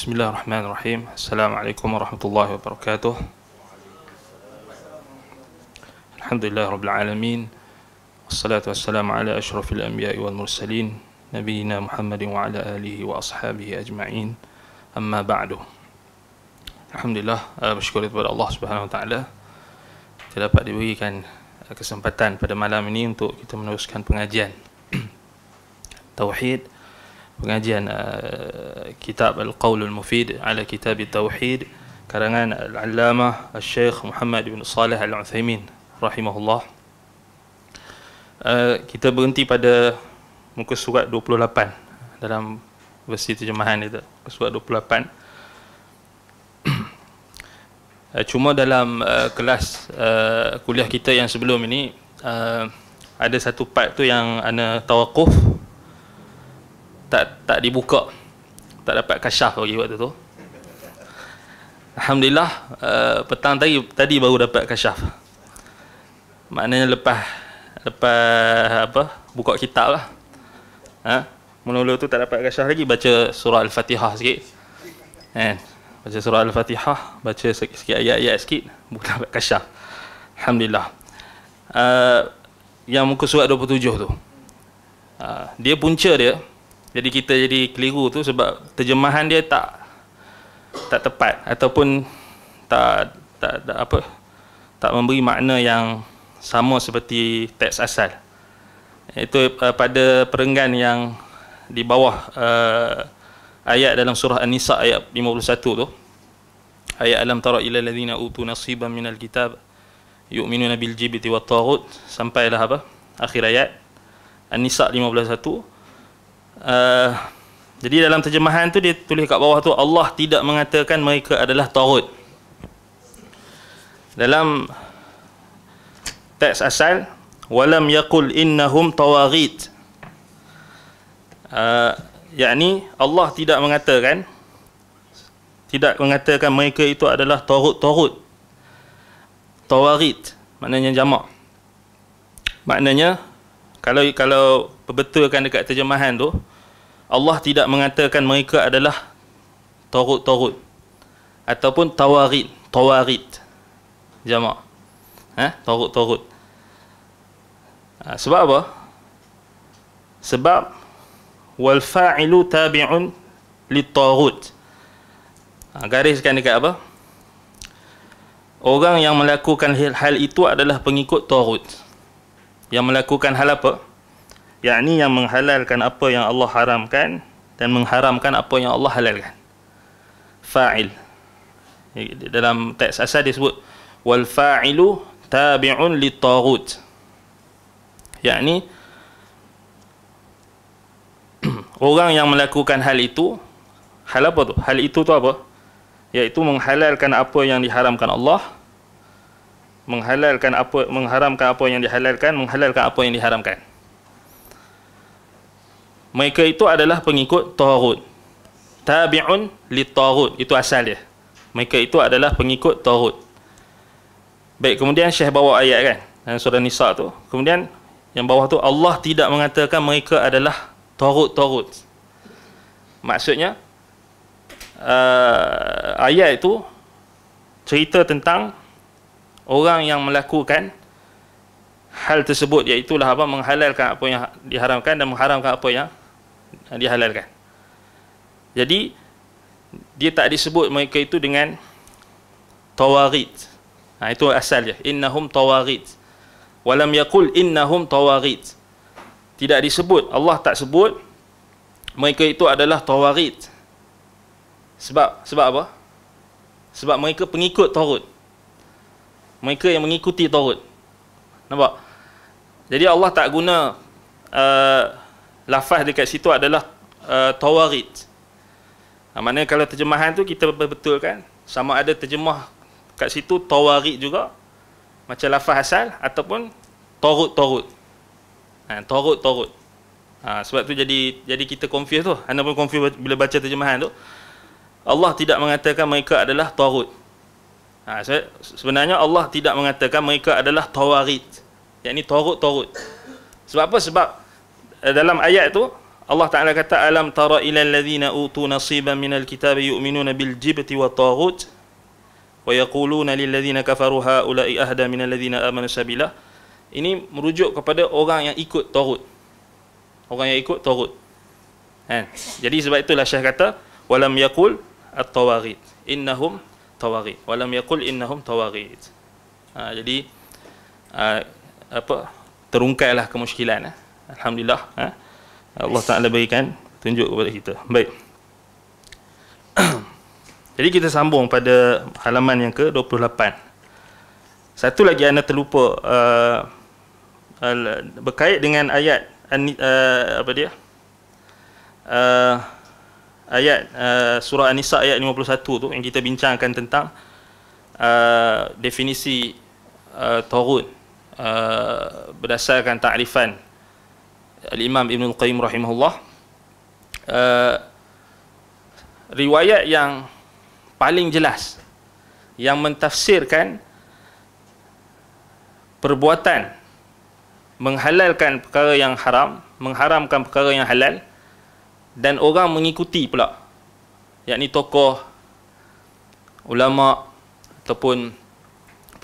Bismillahirrahmanirrahim. Assalamualaikum warahmatullahi wabarakatuh. Alhamdulillah rabbil alamin. Wassalatu wassalamu ala asyrafil anbiya'i wal mursalin nabiyina Muhammadin wa ala alihi wa ashabihi ajma'in. Amma ba'du. Alhamdulillah, bersyukur kepada Allah Subhanahu wa taala kita dapat diberikan kesempatan pada malam ini untuk kita meneruskan pengajian tauhid, pengajian kitab Al-Qawl Al-Mufid ala Kitab Tauhid karangan Al-Allamah Al-Syekh Muhammad bin Shalih Al-Utsaimin rahimahullah. Kita berhenti pada muka surat 28 dalam versi terjemahan itu, muka surat 28. Cuma dalam kelas kuliah kita yang sebelum ini ada satu part tu yang ana tawakuf, tak dibuka, tak dapat kasyaf lagi waktu tu. Alhamdulillah, petang tadi baru dapat kasyaf. Maknanya lepas apa, buka kitab lah. Mula-mula tu tak dapat kasyaf lagi, baca surah Al-Fatihah sikit. Baca surah Al-Fatihah, baca sikit ayat-ayat sikit, bukan dapat kasyaf. Alhamdulillah. Yang muka surat 27 tu, dia punca dia. Jadi kita jadi keliru tu sebab terjemahan dia tak tepat ataupun tak memberi makna yang sama seperti teks asal. Itu pada perenggan yang di bawah ayat dalam surah An-Nisa ayat 51 tu. Ayat alam tara ila allazina utu nasiban minal kitab yu'minuna bil jibti wat taghut, sampailah apa? Akhir ayat An-Nisa 51. Jadi dalam terjemahan tu dia tulis kat bawah tu, Allah tidak mengatakan mereka adalah taghut. Dalam teks asal, walam yaqul innahum tawaghit, yakni Allah tidak mengatakan mereka itu adalah taghut. Tawaghit maknanya jamak. Maknanya kalau perbetulkan dekat terjemahan tu, Allah tidak mengatakan mereka adalah taghut ataupun tawaghit jamak. Taghut. Sebab apa? Sebab wal fa'ilu tabi'un lit-taghut. Gariskan dekat apa? Orang yang melakukan hal itu adalah pengikut taghut. Yang melakukan hal apa? Yakni yang menghalalkan apa yang Allah haramkan dan mengharamkan apa yang Allah halalkan. Fa'il. Dalam teks asal disebut wal fa'ilu tabi'un lit-taghut. Yakni orang yang melakukan hal itu, hal apa tu? Hal itu tu apa? Iaitu menghalalkan apa yang diharamkan Allah, mengharamkan apa yang dihalalkan, menghalalkan apa yang diharamkan. Mereka itu adalah pengikut taghut. Tabi'un lit-taghut, itu asal dia. Mereka itu adalah pengikut taghut. Baik, kemudian Syekh bawa ayat kan dalam surah Nisa tu. Kemudian yang bawah tu, Allah tidak mengatakan mereka adalah taghut. Maksudnya ayat itu cerita tentang orang yang melakukan hal tersebut, iaitu apa, menghalalkan apa yang diharamkan dan mengharamkan apa yang dihalalkan. Jadi dia tak disebut mereka itu dengan tawaghit. Itu asal dia, innahum tawaghit. Walam yaqul innahum tawaghit. Tidak disebut, Allah tak sebut mereka itu adalah tawaghit. Sebab apa? Sebab mereka pengikut taghut. Mereka yang mengikuti taghut. Nampak? Jadi Allah tak guna lafaz dekat situ adalah tawaghit. Maknanya kalau terjemahan tu kita betulkan, sama ada terjemah kat situ tawaghit juga macam lafaz asal ataupun taghut. Taghut. Sebab tu jadi kita confuse tu. Anda pun confuse bila baca terjemahan tu. Allah tidak mengatakan mereka adalah taghut. Sebenarnya Allah tidak mengatakan mereka adalah tawaghit, yakni taghut. Sebab apa? Sebab dalam ayat tu Allah Ta'ala kata, alam tara ila alladhina utu nasiban minal kitabi yu'minuna bil jibti wa taghut wa yaquluna lil ladzina kafaru haula'i ahda minal ladzina amanu sabila. Ini merujuk kepada orang yang ikut taghut. Orang yang ikut taghut. Kan? Jadi sebab itulah Syekh kata walam yaqul at-tawaghit innahum tawaghit. Walam yaqul innahum tawaghit. Jadi terungkailah kemusykilan. Alhamdulillah. Allah Ta'ala berikan tunjuk kepada kita. Baik. Jadi kita sambung pada halaman yang ke-28. Satu lagi anda terlupa berkait dengan ayat ayat surah An-Nisa ayat 51 tu yang kita bincangkan tentang definisi taghut berdasarkan ta'rifan Al-Imam Ibn Al-Qayyim rahimahullah. Riwayat yang paling jelas yang mentafsirkan perbuatan menghalalkan perkara yang haram, mengharamkan perkara yang halal, dan orang mengikuti pula, yakni tokoh, ulama ataupun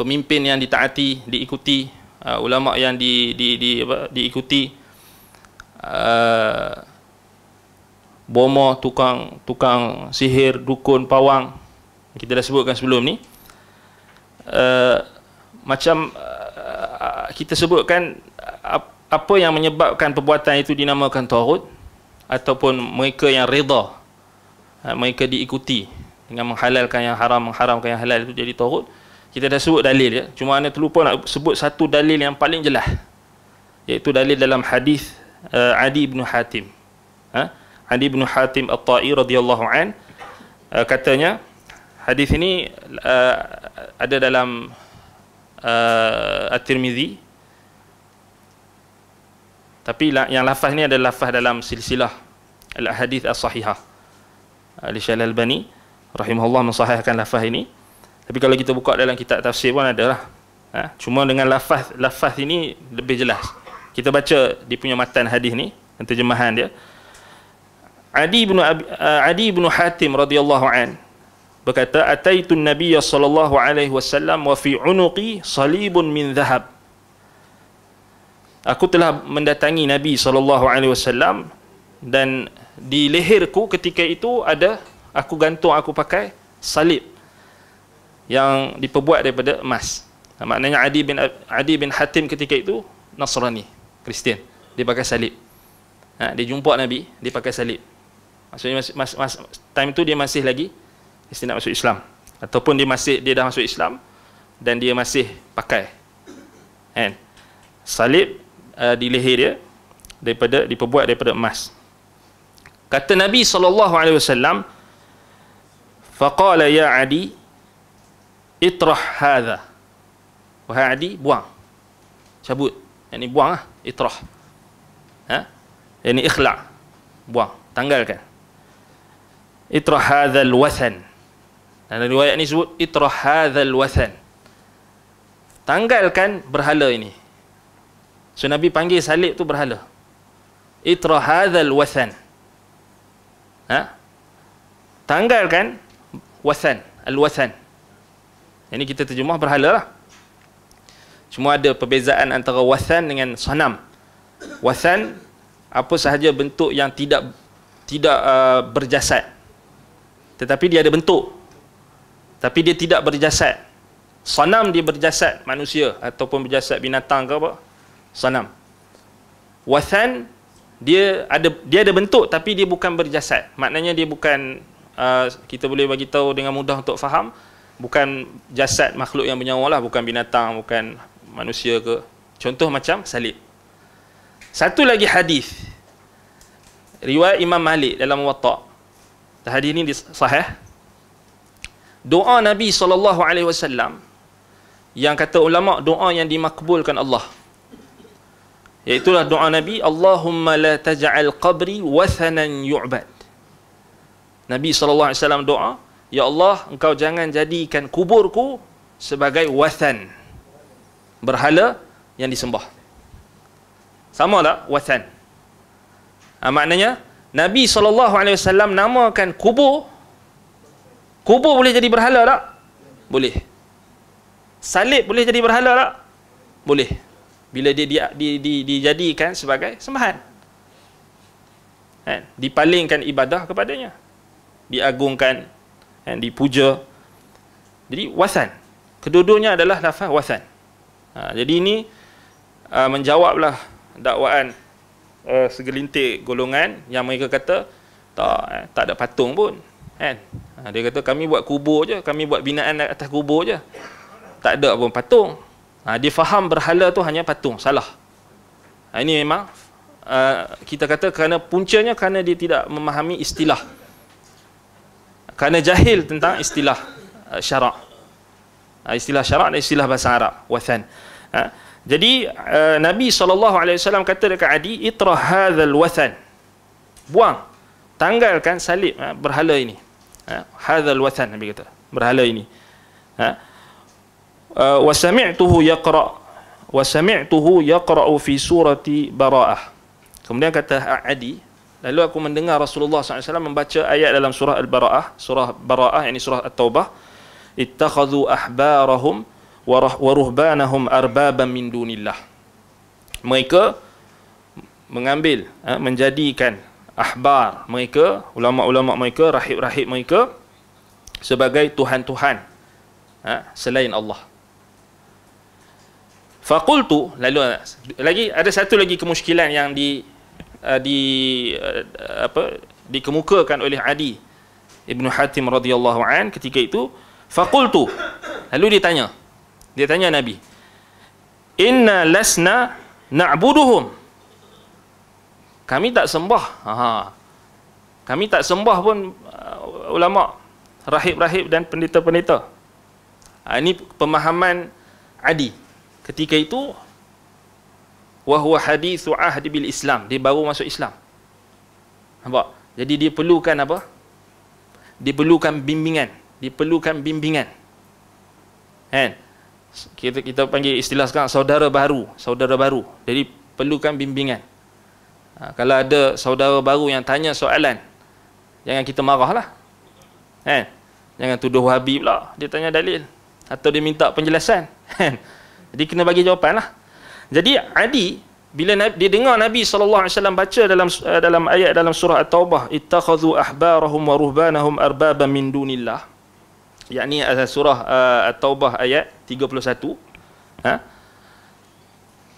pemimpin yang ditaati, diikuti, ulama yang diikuti, bomo, tukang sihir, dukun, pawang, kita dah sebutkan sebelum ni. Macam kita sebutkan apa yang menyebabkan perbuatan itu dinamakan taghut, ataupun mereka yang redha, mereka diikuti dengan menghalalkan yang haram, mengharamkan yang halal, itu jadi taghut. Kita dah sebut dalil ya. Cuma anda terlupa nak sebut satu dalil yang paling jelas, iaitu dalil dalam hadis Adi bin Hatim. Adi bin Hatim At-Tai radhiyallahu an, katanya hadis ini ada dalam At-Tirmizi, tapi yang lafaz ni adalah lafaz dalam silsilah Al-Ahadith As-Sahihah. Syekh Al-Albani rahimahullah mensahihkan lafaz ini. Tapi kalau kita buka dalam kitab tafsir pun ada lah. Cuma dengan lafaz ini lebih jelas. Kita baca dia punya matan hadis ni, terjemahan dia. Adi bin Hatim radhiyallahu an berkata, ataitun nabiyya sallallahu alaihi wasallam wa fi unuqi salibun min dhahab. Aku telah mendatangi Nabi sallallahu alaihi wasallam dan di leherku ketika itu aku pakai salib yang diperbuat daripada emas. Maknanya Adi bin Hatim ketika itu Nasrani, Kristian. Dia pakai salib. Dia jumpa Nabi, dia pakai salib. Maksudnya time itu dia masih lagi nak masuk Islam, ataupun dia dah masuk Islam dan dia masih pakai salib di leher dia diperbuat daripada emas. Kata Nabi SAW, faqala ya Adi itrah hadha. Wahai Adi, buang, cabut. Yang ni buang lah, itrah. Yang ni ikhla', buang, tanggalkan. Itrah hadhal wathan. Dan riwayat ni sebut itrah hadhal wathan, tanggalkan berhala ini. So Nabi panggil salib tu berhala. Itrah hadzal wathan. Tanggalkan wathan, al-wathan. Ini kita terjemah berhala lah. Cuma ada perbezaan antara wathan dengan sanam. Wathan apa sahaja bentuk yang tidak berjasad, tetapi dia ada bentuk, tapi dia tidak berjasad. Sanam dia berjasad manusia ataupun berjasad binatang ke apa. Sanam. Wathan dia ada bentuk tapi dia bukan berjasad. Maknanya dia bukan kita boleh bagi tahu dengan mudah untuk faham, bukan jasad makhluk yang bernyawa lah, bukan binatang, bukan manusia ke. Contoh macam salib. Satu lagi hadis riwayat Imam Malik dalam Muwatta. Hadis ini sahih. Doa Nabi SAW yang kata ulama doa yang dimakbulkan Allah, iaitulah doa Nabi, Allahumma la taj'al qabri wathanan yu'bad. Nabi SAW doa, ya Allah, engkau jangan jadikan kuburku sebagai wathan, berhala yang disembah. Sama tak wathan? Maknanya Nabi SAW namakan kubur boleh jadi berhala tak? Boleh. Salib boleh jadi berhala tak? Boleh. Bila dia dijadikan sebagai sembahan, dipalingkan ibadah kepadanya, diagungkan, dipuja. Jadi wasan, kedua-duanya adalah lafaz wasan. Jadi ini menjawablah dakwaan segelintir golongan yang mereka kata tak ada patung pun, kan? Dia kata kami buat kubur je, kami buat binaan atas kubur je, tak ada pun patung. Dia faham berhala tu hanya patung. Salah. Ini memang kita kata kerana puncanya kerana dia tidak memahami istilah, kerana jahil tentang istilah syarak, istilah syarak dan istilah bahasa Arab, wathan. Jadi Nabi SAW kata dekat Adi, itrah hadzal wathan, buang, tanggalkan salib berhala ini. Hadzal wathan, Nabi kata, berhala ini. Wa sami'tuhu yaqra'u fi surati Bara'ah. Kemudian kata Adi, lalu aku mendengar Rasulullah SAW membaca ayat dalam surah Al-Bara'ah, surah Bara'ah, yakni surah At-Taubah, ittakhadhu ahbarahum wa ruhbanahum arbaban min dunillah. Mereka mengambil, menjadikan ahbar mereka, ulama-ulama mereka, rahib-rahib mereka sebagai tuhan-tuhan selain Allah. Faqultu, lalu lagi ada satu lagi kemusykilan yang dikemukakan oleh Adi Ibn Hatim radhiyallahu an ketika itu. Faqultu, lalu dia tanya Nabi, inna lasna na'buduhum, kami tak sembah, kami tak sembah pun ulama, rahib-rahib dan pendeta-pendeta. Ini pemahaman Adi ketika itu. Wa huwa hadithu ahdi bil Islam, dia baru masuk Islam. Nampak? Jadi dia perlukan apa? Dia perlukan bimbingan, kan? Kita panggil istilah sekarang saudara baru. Jadi perlukan bimbingan. Kalau ada saudara baru yang tanya soalan, jangan kita marahlah, kan? Jangan tuduh Wahabi pula dia tanya dalil atau dia minta penjelasan, kan? Jadi kena bagi jawapan lah. Jadi Adi, bila dia dengar Nabi SAW baca dalam ayat dalam surah At-Taubah, ittakhadhu ahbarahum wa ruhbanahum arbaban min dunillah, yakni surah At-Taubah ayat 31,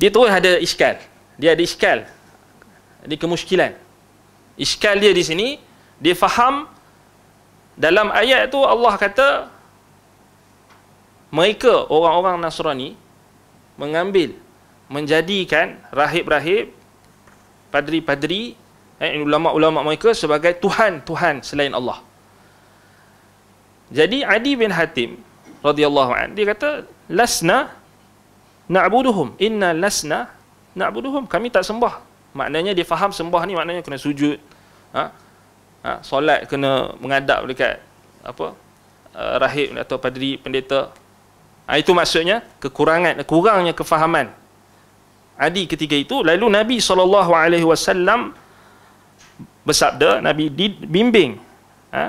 dia terus ada iskal. Dia ada iskal, ada kemusykilan. Iskal dia di sini, dia faham dalam ayat tu Allah kata mereka orang-orang Nasrani menjadikan rahib-rahib, padri-padri, ulama-ulama mereka sebagai tuhan-tuhan selain Allah. Jadi Adi bin Hatim radhiyallahu anhu dia kata, lasna na'buduhum, inna lasna na'buduhum, kami tak sembah. Maknanya dia faham sembah ni maknanya kena sujud, solat kena menghadap dekat rahib atau padri pendeta. Itu maksudnya kurangnya kefahaman Adi ketika itu. Lalu Nabi SAW bersabda, Nabi dibimbing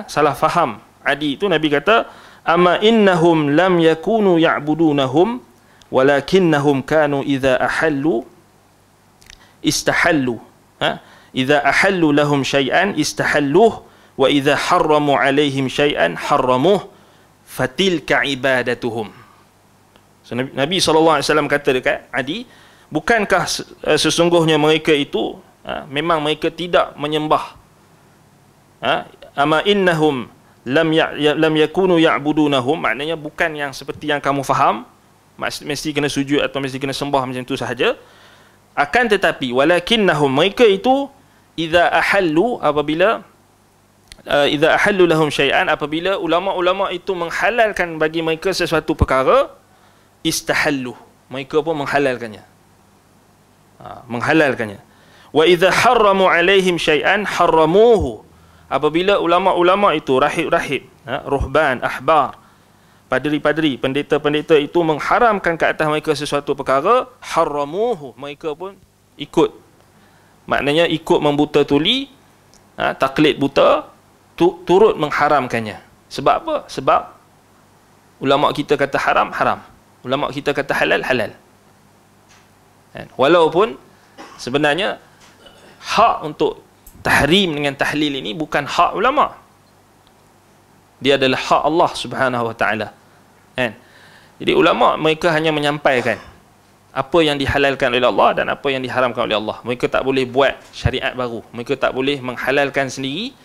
salah faham Adi itu. Nabi kata, amma innahum lam yakunu ya'budunahum walakinnahum kanu idza ahallu istahallu, idza ahallu lahum syai'an istahalluh wa idza harramu alaihim syai'an harramuh fatilka ibadatuhum. So, Nabi SAW kata dekat Adi, bukankah sesungguhnya mereka itu memang mereka tidak menyembah, ama innahum lam yakunu ya'budunahum, maknanya bukan yang seperti yang kamu faham, mesti kena sujud atau mesti kena sembah macam itu sahaja. Akan tetapi walakinnahum, mereka itu idza ahallu, apabila idza ahallu lahum syai'an, apabila ulama-ulama itu menghalalkan bagi mereka sesuatu perkara, istahallu, mereka pun menghalalkannya. Wa idza harramu alaihim syai'an harramuhu, apabila ulama-ulama itu rahib-rahib, ruhban, ahbar, padri-padri, pendeta-pendeta itu mengharamkan ke atas mereka sesuatu perkara, harramuhu, mereka pun ikut maknanya ikut membuta tuli, taklid buta, turut mengharamkannya. Sebab apa? Sebab ulama kita kata haram, haram. Ulama kita kata halal, halal. Walaupun sebenarnya hak untuk tahrim dengan tahlil ini bukan hak ulama. Dia adalah hak Allah Subhanahu wa taala. Jadi ulama mereka hanya menyampaikan apa yang dihalalkan oleh Allah dan apa yang diharamkan oleh Allah. Mereka tak boleh buat syariat baru. Mereka tak boleh menghalalkan sendiri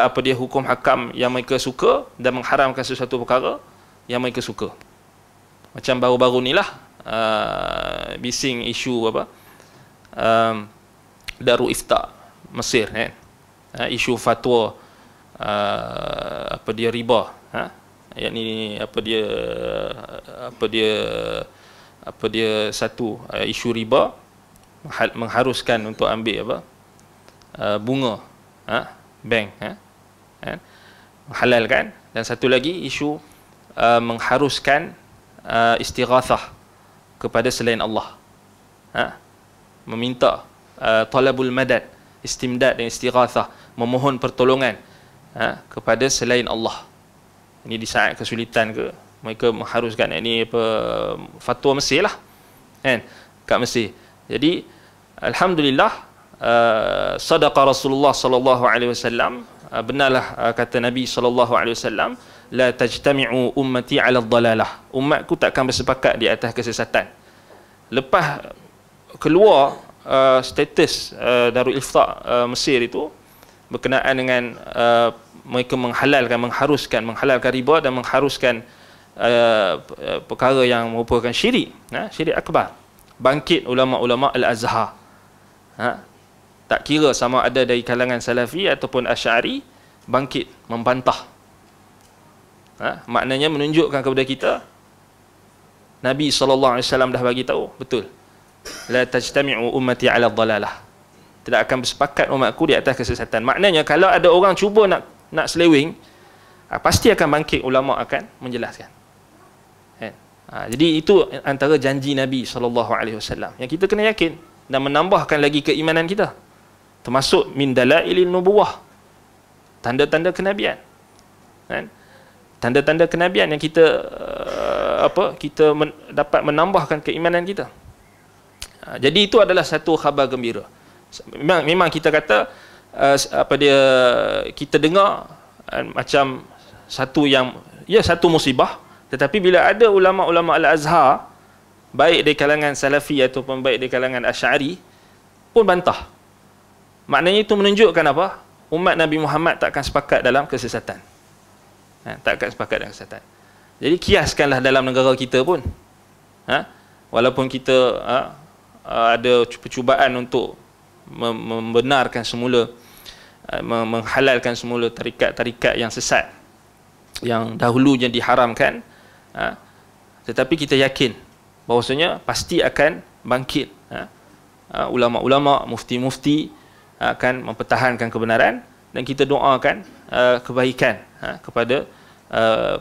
apa dia hukum hakam yang mereka suka dan mengharamkan sesuatu perkara yang mereka suka. Macam baru-baru ni lah bising isu apa Darul Ifta Mesir kan, isu fatwa apa dia riba, yakni apa dia satu isu riba mengharuskan untuk ambil apa bunga bank menghalalkan, dan satu lagi isu mengharuskan istighathah kepada selain Allah, meminta talabul madad, istimdad dan istighathah, memohon pertolongan kepada selain Allah. Ini di saat kesulitan ke, mereka mengharuskan ini apa fatwa Mesir lah kan, kat Mesir. Jadi alhamdulillah sadaqa Rasulullah sallallahu alaihi wasallam, benarlah kata Nabi sallallahu alaihi wasallam, la tajtami'u ummati 'ala ad-dalalah. Umatku takkan bersepakat di atas kesesatan. Lepas keluar status Darul Ifta Mesir itu berkenaan dengan mereka menghalalkan riba dan mengharuskan perkara yang merupakan syirik, syirik akbar. Bangkit ulama-ulama Al-Azhar, tak kira sama ada dari kalangan Salafi ataupun Asy'ari, bangkit membantah. Maknanya menunjukkan kepada kita Nabi SAW dah bagi tahu betul, la tajtami'u ummati 'ala dhalalah, tidak akan bersepakat umatku di atas kesesatan. Maknanya kalau ada orang cuba nak seleweng, pasti akan bangkit ulama akan menjelaskan. Jadi itu antara janji Nabi SAW yang kita kena yakin dan menambahkan lagi keimanan kita, termasuk min dalailin nubuwah, tanda-tanda kenabian, tanda-tanda kenabian yang kita dapat menambahkan keimanan kita. Jadi itu adalah satu khabar gembira. Memang kita kata kita dengar macam satu musibah, tetapi bila ada ulama-ulama Al-Azhar, baik dari kalangan Salafi ataupun baik dari kalangan Asy'ari pun bantah, maknanya itu menunjukkan apa? Umat Nabi Muhammad takkan sepakat dalam kesesatan. Takkan sepakat dalam kesesatan. Jadi kiaskanlah dalam negara kita pun, walaupun kita ada percubaan untuk membenarkan semula, menghalalkan semula tarikat-tarikat yang sesat yang dahulunya diharamkan, tetapi kita yakin bahawasanya pasti akan bangkit ulama-ulama, mufti-mufti akan mempertahankan kebenaran, dan kita doakan kebaikan kepada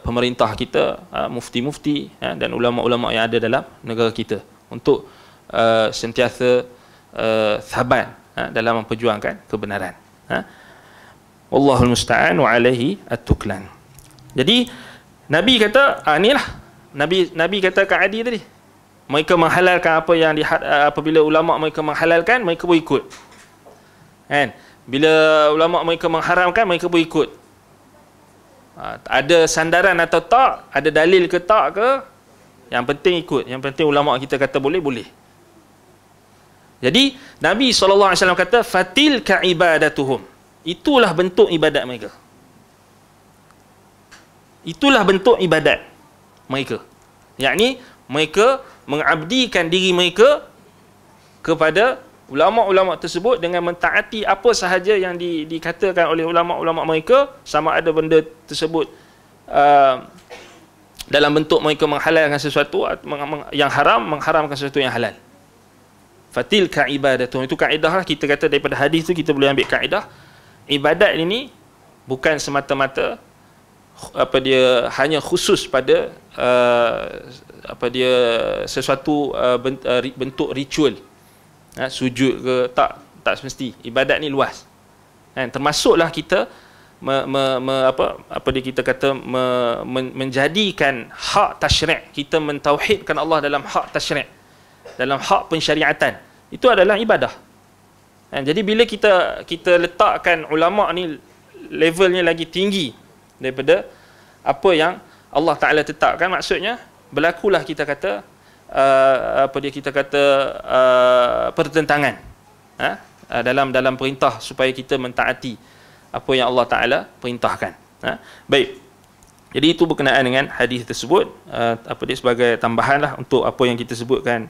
pemerintah kita, mufti-mufti dan ulama-ulama yang ada dalam negara kita untuk sentiasa sabar dalam memperjuangkan kebenaran. Wallahul musta'an wa alaihi at-tuklan. Jadi Nabi kata, inilah Nabi kata kat Adi tadi, mereka menghalalkan apa yang apabila ulama mereka menghalalkan, mereka pun ikut. Kan? Bila ulama mereka mengharamkan, mereka pun ikut. Ada sandaran atau tak, ada dalil ke tak ke, yang penting ikut. Yang penting ulama kita kata boleh, boleh. Jadi Nabi SAW kata, fatilka ibadatuhum, itulah bentuk ibadat mereka. Itulah bentuk ibadat mereka, yakni mereka mengabdikan diri mereka kepada ulama-ulama tersebut dengan mentaati apa sahaja yang dikatakan oleh ulama-ulama mereka, sama ada benda tersebut dalam bentuk mereka menghalalkan sesuatu yang haram, mengharamkan sesuatu yang halal. Fatilka ibadatuhum, itu kaedah lah. Kita kata daripada hadis tu kita boleh ambil kaedah, ibadat ini bukan semata-mata hanya khusus pada sesuatu bentuk ritual, Sujud ke, tak semesti. Ibadat ni luas. Termasuklah kita menjadikan hak tasyri', kita mentauhidkan Allah dalam hak tasyri', dalam hak pensyariatan. Itu adalah ibadah. Jadi bila kita letakkan ulama' ni levelnya lagi tinggi daripada apa yang Allah Ta'ala tetapkan, maksudnya berlakulah kita kata pertentangan dalam perintah supaya kita mentaati apa yang Allah Ta'ala perintahkan. Baik. Jadi itu berkenaan dengan hadis tersebut, dia sebagai tambahan lah untuk apa yang kita sebutkan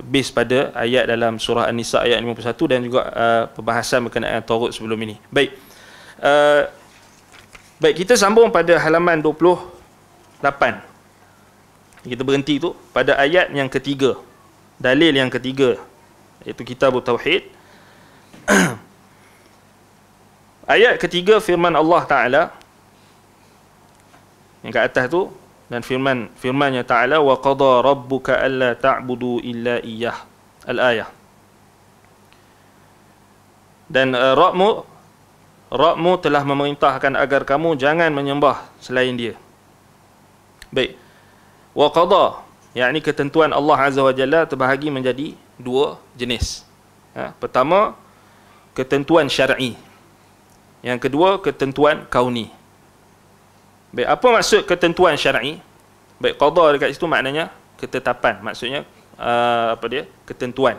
base pada ayat dalam surah An-Nisa ayat 51 dan juga perbahasan berkenaan Taurut sebelum ini. Baik. Baik, kita sambung pada halaman 28. Kita berhenti tu pada ayat yang ketiga. Dalil yang ketiga, iaitu Kitab Tauhid. Ayat ketiga firman Allah Ta'ala yang kat atas tu, dan firmannya Ta'ala, wa qada rabbuka alla ta'budu illa iyyah, al-ayah. Dan Rabbmu telah memerintahkan agar kamu jangan menyembah selain dia. Baik. Wa qada, yakni ketentuan Allah Azza wa Jalla terbahagi menjadi dua jenis. Pertama, ketentuan syar'i. Yang kedua, ketentuan kauni. Baik, apa maksud ketentuan syar'i? Baik, qada dekat situ maknanya ketetapan. Maksudnya ketentuan.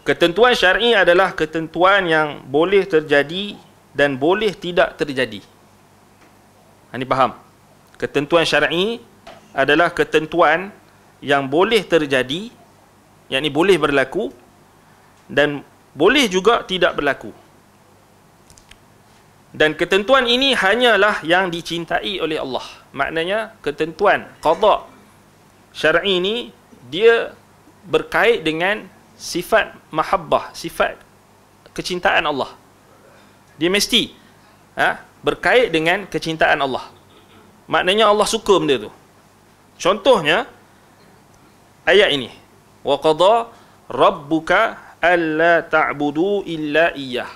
Ketentuan syar'i adalah ketentuan yang boleh terjadi dan boleh tidak terjadi. Ini faham? Ketentuan syar'i adalah ketentuan yang boleh terjadi, yakni boleh berlaku, dan boleh juga tidak berlaku. Dan ketentuan ini hanyalah yang dicintai oleh Allah. Maknanya ketentuan qada syar'i ini dia berkait dengan sifat mahabbah, sifat kecintaan Allah. Dia mesti berkait dengan kecintaan Allah. Maknanya Allah suka benda tu. Contohnya ayat ini, wa qada rabbuka alla ta'budu illa iyyah.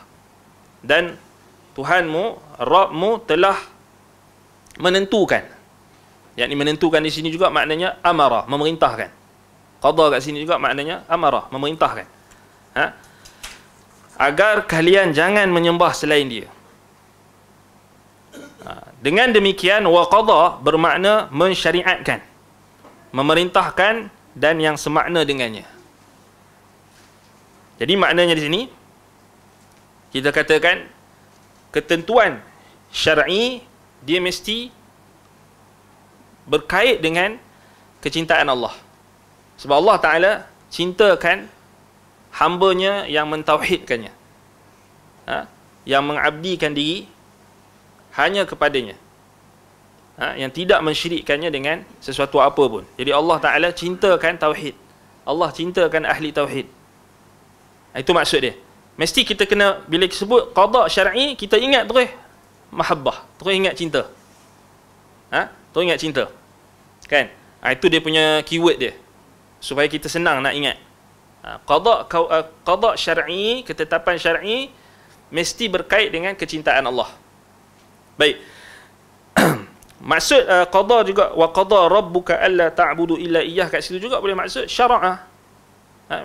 Dan Tuhanmu, Rabbmu telah menentukan. Yakni menentukan di sini juga maknanya amara, memerintahkan. Qada kat sini juga maknanya amarah, memerintahkan. Agar kalian jangan menyembah selain dia. Dengan demikian, wa qada bermakna mensyariatkan, memerintahkan, dan yang semakna dengannya. Jadi maknanya di sini kita katakan ketentuan syar'i dia mesti berkait dengan kecintaan Allah. Sebab Allah Ta'ala cintakan hambanya yang mentauhidkannya, yang mengabdikan diri hanya kepadanya, yang tidak mensyirikkannya dengan sesuatu apa pun. Jadi Allah Ta'ala cintakan tauhid. Allah cintakan ahli tauhid. Itu maksud dia. Mesti kita kena, bila sebut qada syar'i, kita ingat terus mahabbah, terus ingat cinta. Terus ingat cinta. Kan? Itu dia punya keyword dia, supaya kita senang nak ingat. Qada syar'i, ketetapan syar'i mesti berkait dengan kecintaan Allah. Baik. Maksud qada juga, wa qada rabbuka alla ta'budu illa iyyah, kat situ juga boleh maksud syara'a.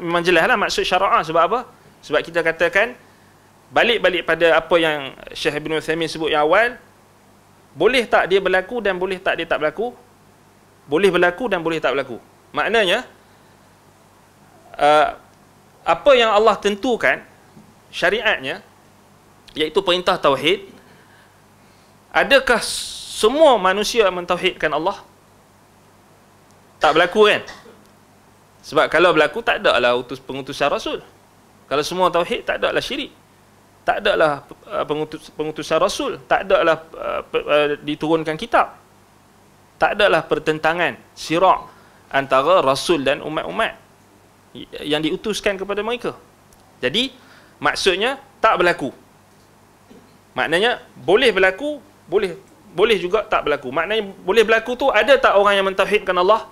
Memang jelaslah maksud syara'a. Sebab apa? Sebab kita katakan balik pada apa yang Syekh Ibn Uthaymin sebut yang awal, boleh tak dia berlaku dan boleh tak dia tak berlaku? Boleh berlaku dan boleh tak berlaku. Maknanya apa yang Allah tentukan syariatnya, iaitu perintah tauhid, adakah semua manusia mentauhidkan Allah? Tak berlaku kan? Sebab kalau berlaku, tak ada lah pengutusan Rasul. Kalau semua tauhid, tak ada lah syirik. Tak ada lah pengutusan Rasul. Tak ada lah diturunkan kitab. Tak ada lah pertentangan, sirak antara Rasul dan umat-umat yang diutuskan kepada mereka. Jadi maksudnya tak berlaku. Maknanya boleh berlaku, boleh juga tak berlaku. Maknanya boleh berlaku tu, ada tak orang yang mentauhidkan Allah?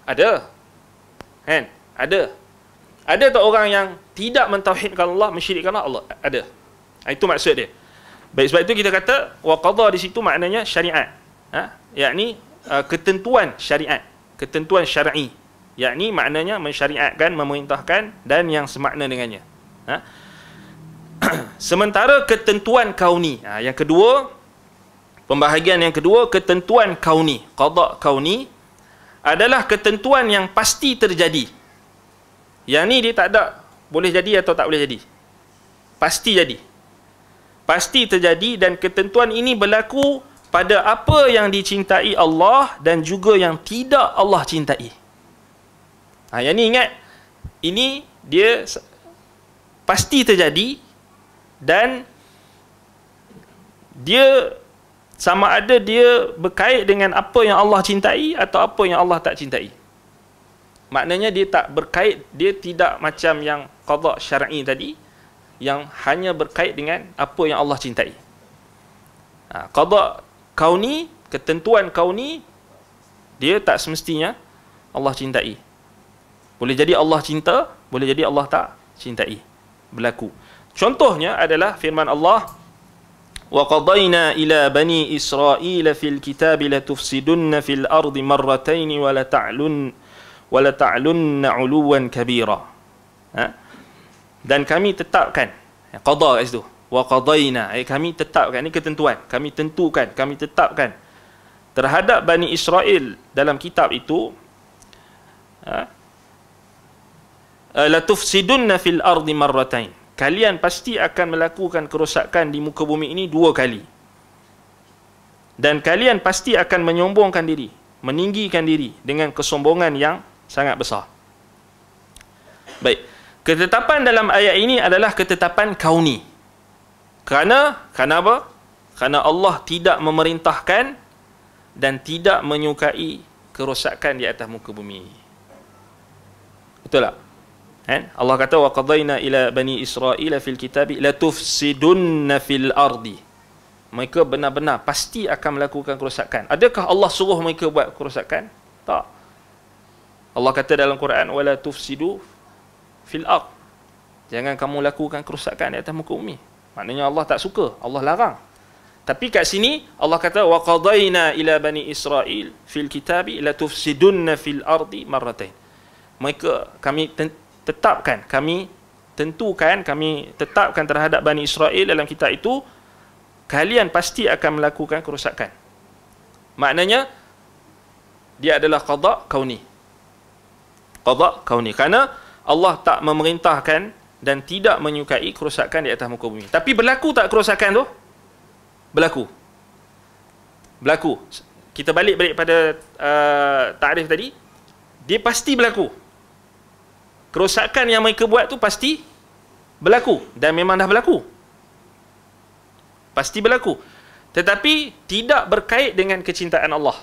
Ada. Kan? Ada. Ada tak orang yang tidak mentauhidkan Allah, mensyirikkan Allah? Ada. Itu maksud dia. Baik, sebab itu kita kata wa qada di situ maknanya syariat. Yakni ketentuan syariat, ketentuan syar'i. Yakni maknanya mensyariatkan, memerintahkan dan yang semakna dengannya. Sementara ketentuan kauni, yang kedua, pembahagian yang kedua, ketentuan kauni, qada kauni adalah ketentuan yang pasti terjadi. Yang ni dia tak ada boleh jadi atau tak boleh jadi. Pasti jadi. Pasti terjadi, dan ketentuan ini berlaku pada apa yang dicintai Allah dan juga yang tidak Allah cintai. Yang ni ingat, ini dia pasti terjadi dan dia sama ada dia berkait dengan apa yang Allah cintai atau apa yang Allah tak cintai. Maknanya dia tak berkait, dia tidak macam yang qada syar'i tadi yang hanya berkait dengan apa yang Allah cintai. Qada kauni, ketentuan kauni, dia tak semestinya Allah cintai. Boleh jadi Allah cinta, boleh jadi Allah tak cintai. Berlaku. Contohnya adalah firman Allah, wa qadayna ila bani Israila fil kitab la tufsidunna fil ardi marratayn wa la ta'lunna 'uluwan kabira. Dan kami tetapkan, qada kat situ, wa qadayna, kami tetapkan, ini ketentuan, kami tentukan, kami tetapkan terhadap Bani Israel dalam kitab itu, la tufsidunna fil ardi marratain, kalian pasti akan melakukan kerosakan di muka bumi ini 2 kali, dan kalian pasti akan menyombongkan diri, meninggikan diri dengan kesombongan yang sangat besar. Baik, ketetapan dalam ayat ini adalah ketetapan kauni. Kerana apa? Kerana Allah tidak memerintahkan dan tidak menyukai kerosakan di atas muka bumi. Betul tak? Allah kata wa qadayna ila bani Israila fil kitabi la tufsidunna fil ardi. Mereka benar-benar pasti akan melakukan kerosakan. Adakah Allah suruh mereka buat kerosakan? Tak. Allah kata dalam Quran, wala tufsidu fil ard. Jangan kamu lakukan kerosakan di atas muka bumi. Maknanya Allah tak suka, Allah larang. Tapi kat sini Allah kata wa qadayna ila bani Israil fil kitabi la tufsidunna fil ardi marratain. Mereka kami tetapkan, kami tentukan, kami tetapkan terhadap Bani Israel dalam kitab itu, kalian pasti akan melakukan kerosakan. Maknanya dia adalah qada kauni. Qada kauni, kerana Allah tak memerintahkan dan tidak menyukai kerosakan di atas muka bumi. Tapi berlaku tak kerosakan tu? Berlaku. Berlaku. Kita balik pada takrif tadi, dia pasti berlaku. Kerosakan yang mereka buat tu pasti berlaku, dan memang dah berlaku. Pasti berlaku. Tetapi tidak berkait dengan kecintaan Allah.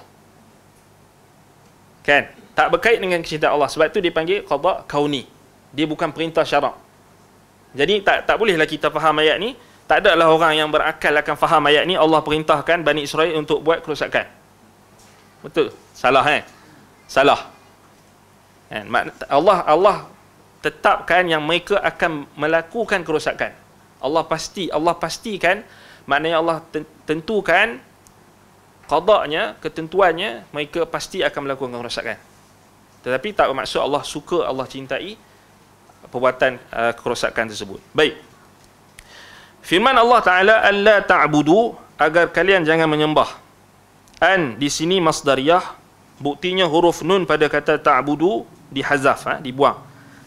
Kan? Tak berkait dengan kecintaan Allah. Sebab tu dipanggil qada kauni. Dia bukan perintah syarak. Jadi tak bolehlah kita faham ayat ni. Tak adalah orang yang berakal akan faham ayat ni Allah perintahkan Bani Israel untuk buat kerosakan. Betul? Salah Salah. Allah tetapkan yang mereka akan melakukan kerosakan. Allah pastikan, maknanya Allah tentukan qadanya, ketentuannya, mereka pasti akan melakukan kerosakan. Tetapi tak bermaksud Allah suka, Allah cintai perbuatan kerosakan tersebut. Baik. Firman Allah Ta'ala, alla ta'budu, agar kalian jangan menyembah. An di sini masdariyah, buktinya huruf nun pada kata ta'budu dihazaf, dibuang.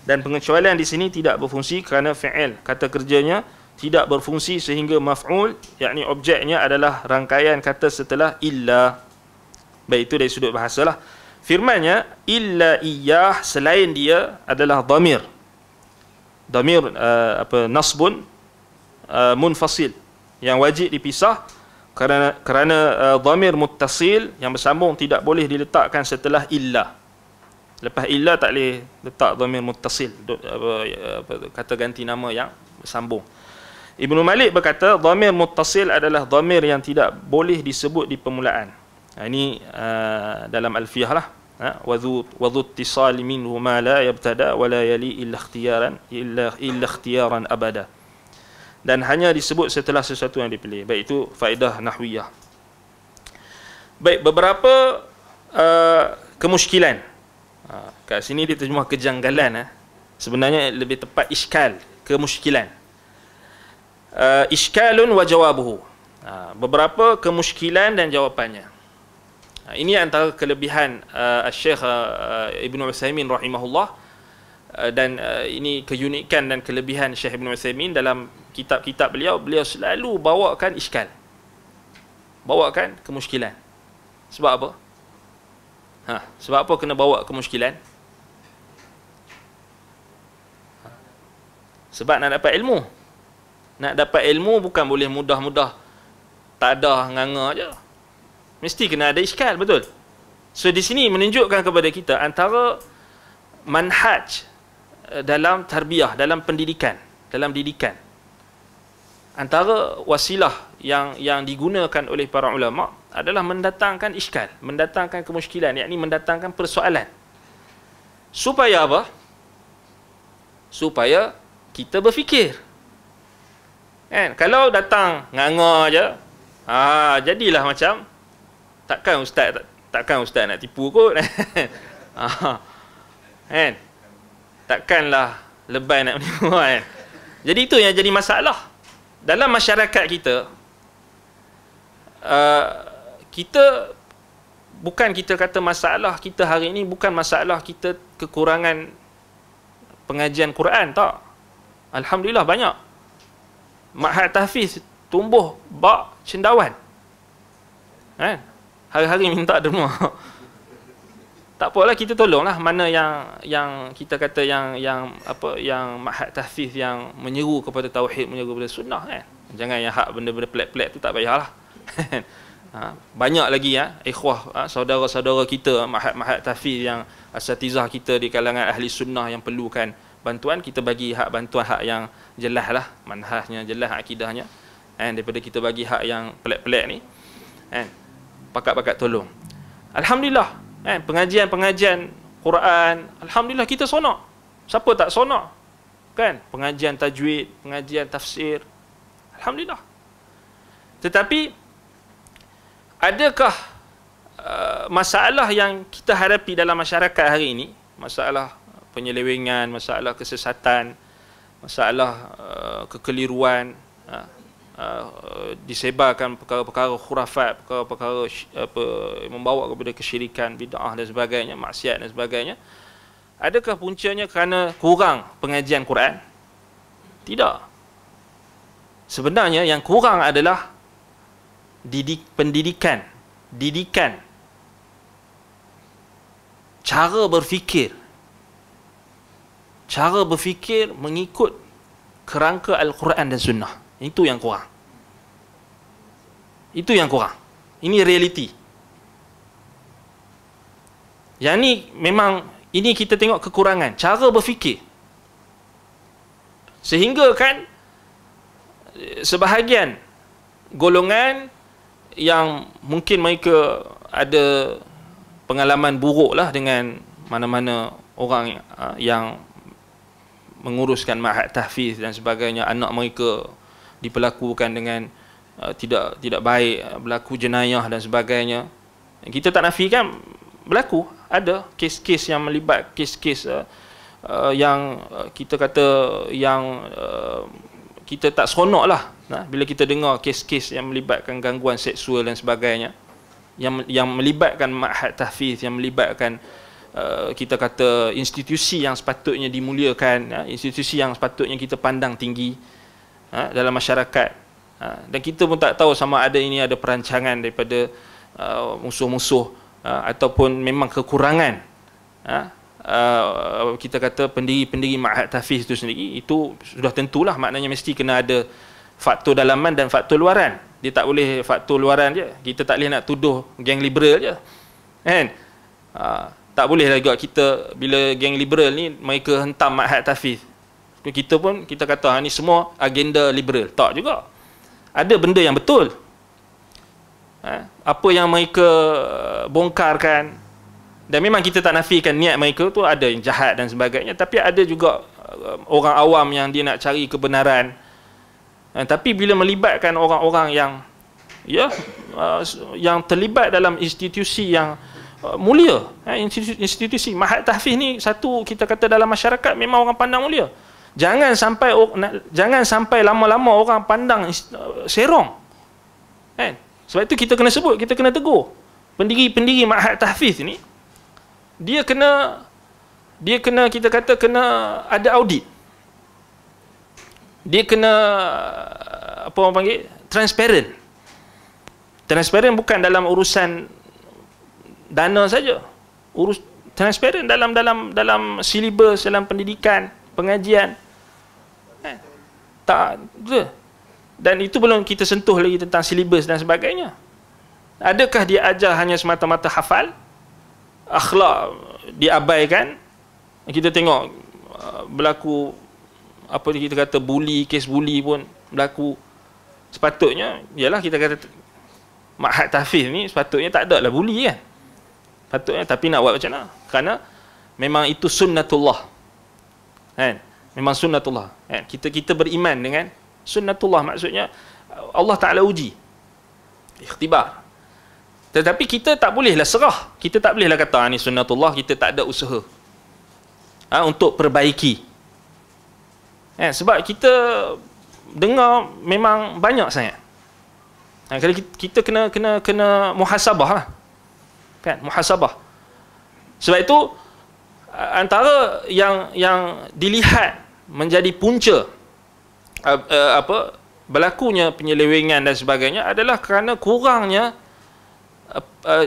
Dan pengecualian di sini tidak berfungsi kerana fi'il, kata kerjanya tidak berfungsi sehingga maf'ul, yakni objeknya adalah rangkaian kata setelah illa. Baik, itu dari sudut bahasalah. Firmannya illa iyyah, selain dia adalah dhamir. Dhamir nasbun munfasil, yang wajib dipisah kerana dhamir muttasil yang bersambung tidak boleh diletakkan setelah illa. Lepas illa tak boleh letak dhamir muttasil, kata ganti nama yang bersambung. Ibnu Malik berkata dhamir muttasil adalah dhamir yang tidak boleh disebut di permulaan. Ini dalam alfiyah lah. wa dhu ittisali minhu ma la yabtada wa la yali illa ikhtiyaran abada. Dan hanya disebut setelah sesuatu yang dipilih. Baik, itu faedah nahwiyah. Baik, beberapa kemusykilan. Kat sini dia terjemah kejanggalan. Sebenarnya lebih tepat iskal, kemusykilan. Iskalun wa jawabuhu. Beberapa kemusykilan dan jawapannya. Ini antara kelebihan Syekh Ibn Utsaimin rahimahullah, dan ini keunikan dan kelebihan Syekh Ibn Utsaimin dalam kitab-kitab beliau selalu bawakan iskal, bawakan kemusykilan. Sebab apa? Sebab apa kena bawa kemusykilan? Sebab nak dapat ilmu. Nak dapat ilmu bukan boleh mudah-mudah tak ada nganga je. Mesti kena ada iskal, betul? So di sini menunjukkan kepada kita antara manhaj dalam tarbiyah, dalam pendidikan, dalam didikan. Antara wasilah yang digunakan oleh para ulama adalah mendatangkan iskal, mendatangkan kemusykilan, yakni mendatangkan persoalan. Supaya apa? Supaya kita berfikir. Kan? Kalau datang nganga je, jadilah macam takkan ustaz nak tipu kot. Kan? Takkanlah lebay nak menipu kan. Jadi itu yang jadi masalah dalam masyarakat kita. Kita bukan kita kata masalah kita hari ini bukan masalah kita kekurangan pengajian Quran, tak. Alhamdulillah banyak ma'had tahfiz tumbuh bak cendawan. Kan? Hari-hari minta derma. Tak apalah, kita tolonglah mana yang kita kata yang ma'had tahfiz yang menyeru kepada tauhid, menyeru kepada sunnah kan. Jangan yang hak benda-benda pelik-pelik tu tak payahlah. Banyak lagi ikhwah, saudara-saudara kita ma'had tahfiz yang asatizah kita di kalangan ahli sunnah yang perlukan bantuan, kita bagi hak bantuan hak yang jelas lah, manhajnya jelas, akidahnya. Daripada kita bagi hak yang pelik-pelik ni, pakat-pakat tolong. Alhamdulillah. Pengajian-pengajian Quran, alhamdulillah kita sonok. Siapa tak sonok? Kan? Pengajian tajwid, pengajian tafsir. Alhamdulillah. Tetapi adakah masalah yang kita hadapi dalam masyarakat hari ini, masalah penyelewengan, masalah kesesatan, masalah kekeliruan, disebarkan perkara-perkara khurafat, perkara-perkara membawa kepada kesyirikan, bid'ah dan sebagainya, maksiat dan sebagainya. Adakah puncanya kerana kurang pengajian Quran? Tidak. Sebenarnya yang kurang adalah pendidikan, didikan, cara berfikir mengikut kerangka Al-Quran dan Sunnah. Itu yang kurang. Itu yang kurang. Ini realiti. Yang ni memang, ini kita tengok kekurangan cara berfikir. Sehingga kan sebahagian golongan yang mungkin mereka ada pengalaman buruk lah dengan mana-mana orang yang menguruskan ma'had tahfiz dan sebagainya, anak mereka diperlakukan dengan tidak baik, berlaku jenayah dan sebagainya. Kita tak nafikan berlaku, ada kes-kes yang melibat kes-kes yang kita kata yang kita tak seronok lah bila kita dengar kes-kes yang melibatkan gangguan seksual dan sebagainya, yang melibatkan ma'had tahfiz, yang melibatkan kita kata institusi yang sepatutnya dimuliakan, institusi yang sepatutnya kita pandang tinggi dalam masyarakat. Dan kita pun tak tahu sama ada ini ada perancangan daripada musuh-musuh ataupun memang kekurangan kita kata pendiri-pendiri ma'had tahfiz itu sendiri. Itu sudah tentulah, maknanya mesti kena ada faktor dalaman dan faktor luaran. Dia tak boleh faktor luaran je. Kita tak boleh nak tuduh geng liberal je, kan? Tak boleh juga kita bila geng liberal ni mereka hentam ma'had tahfiz, kita pun kita kata ni semua agenda liberal. Tak juga. Ada benda yang betul. Apa yang mereka bongkarkan, Dan memang kita tak nafikan niat mereka tu ada yang jahat dan sebagainya, tapi ada juga orang awam yang dia nak cari kebenaran. Tapi bila melibatkan orang-orang yang yang terlibat dalam institusi yang mulia, institusi Ma'had Tahfiz ni satu, kita kata dalam masyarakat memang orang pandang mulia. Jangan sampai lama-lama orang pandang serong. Kan? Sebab itu kita kena sebut, kita kena tegur. Pendiri Ma'had Tahfiz ni, dia kena kita kata kena ada audit. Dia kena apa orang panggil, transparent. Transparent bukan dalam urusan dana saja. Transparent dalam silibus, dalam pendidikan, pengajian. Tak betul. Dan itu belum kita sentuh lagi tentang silibus dan sebagainya. Adakah dia ajar hanya semata-mata hafal? Akhlak diabaikan? Kita tengok berlaku apa kita kata bully, kes bully pun berlaku. Sepatutnya ialah kita kata Ma'had Tahfiz ni sepatutnya tak ada lah bully kan. Patutnya, tapi nak buat macam mana? Kerana memang itu sunnatullah. Kan? Memang sunnatullah. Kan? Kita beriman dengan sunnatullah, maksudnya Allah Ta'ala uji. Ikhtibar. Tetapi kita tak bolehlah serah. Kita tak bolehlah kata ni sunnatullah, kita tak ada usaha untuk perbaiki. Sebab kita dengar memang banyak sangat. Kalau kita kena muhasabah lah. Kan? Muhasabah. Sebab itu antara yang dilihat menjadi punca berlakunya penyelewengan dan sebagainya adalah kerana kurangnya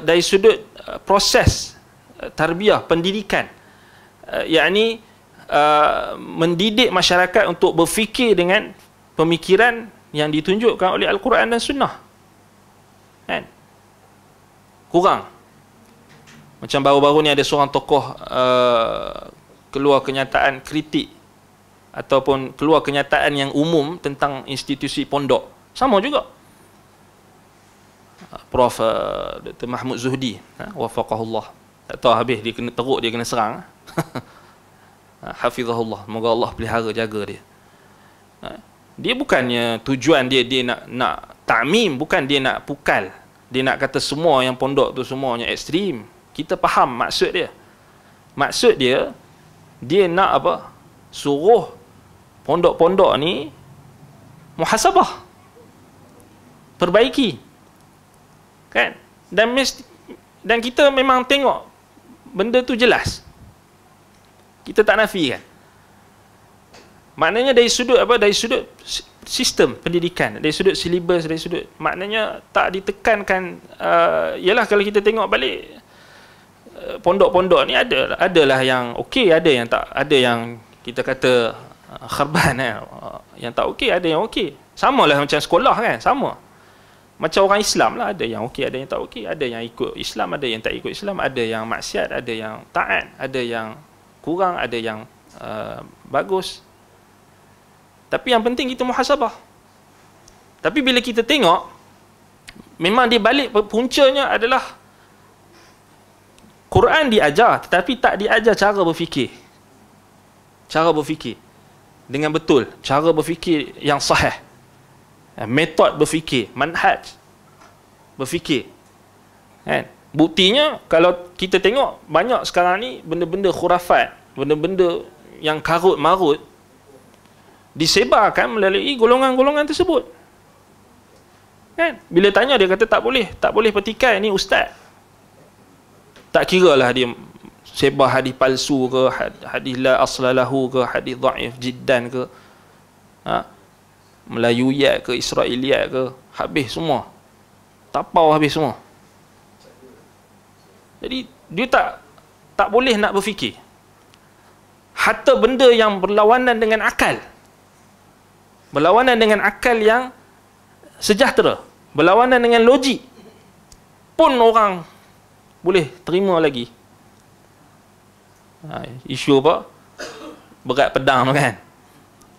dari sudut proses tarbiyah, pendidikan, yakni mendidik masyarakat untuk berfikir dengan pemikiran yang ditunjukkan oleh Al-Quran dan Sunnah. Kan? Kurang. Macam baru-baru ni ada seorang tokoh keluar kenyataan kritik ataupun keluar kenyataan yang umum tentang institusi pondok. Sama juga. Prof. Dr. Mahmud Zuhdi, wafaqahullah. Tak tahu habis dia kena teruk, dia kena serang. Hafizahullah, moga Allah pelihara jaga dia. Dia bukannya tujuan dia nak ta'mim, bukan dia nak pukal. Dia nak kata semua yang pondok tu semuanya ekstrim. Kita faham maksud dia. Maksud dia nak apa? Suruh pondok-pondok ni muhasabah. Perbaiki. Kan? Dan kita memang tengok benda tu jelas. Kita tak nafi kan. Maknanya dari sudut apa? Dari sudut sistem pendidikan, dari sudut silibus, dari sudut maknanya tak ditekankan. Yalah, kalau kita tengok balik pondok-pondok ni adalah yang okey, ada yang tak, ada yang kita kata kharban yang tak okey, ada yang okey. Samalah macam sekolah kan, sama. Macam orang Islam lah, ada yang okey, ada yang tak okey, ada yang ikut Islam, ada yang tak ikut Islam, ada yang maksiat, ada yang taat, ada yang kurang, ada yang bagus. Tapi yang penting kita muhasabah. Tapi bila kita tengok, memang di balik puncanya adalah Quran diajar, tetapi tak diajar cara berfikir. Cara berfikir dengan betul, cara berfikir yang sahih, metod berfikir, manhaj berfikir. Kan? Buktinya kalau kita tengok banyak sekarang ni benda-benda khurafat, benda-benda yang karut marut disebarkan melalui golongan-golongan tersebut. Kan? Bila tanya dia kata tak boleh petikai, ni ustaz. Tak kira lah dia sebar hadis palsu ke, hadis la aslalahu ke, hadis dhaif jiddan ke, Melayuiyat ke, Israiliyat ke, habis semua. Tapau habis semua. Jadi dia tak boleh nak berfikir. Hatta benda yang berlawanan dengan akal, berlawanan dengan akal yang sejahtera, berlawanan dengan logik pun orang boleh terima lagi. Isu apa? Berat pedang tu kan.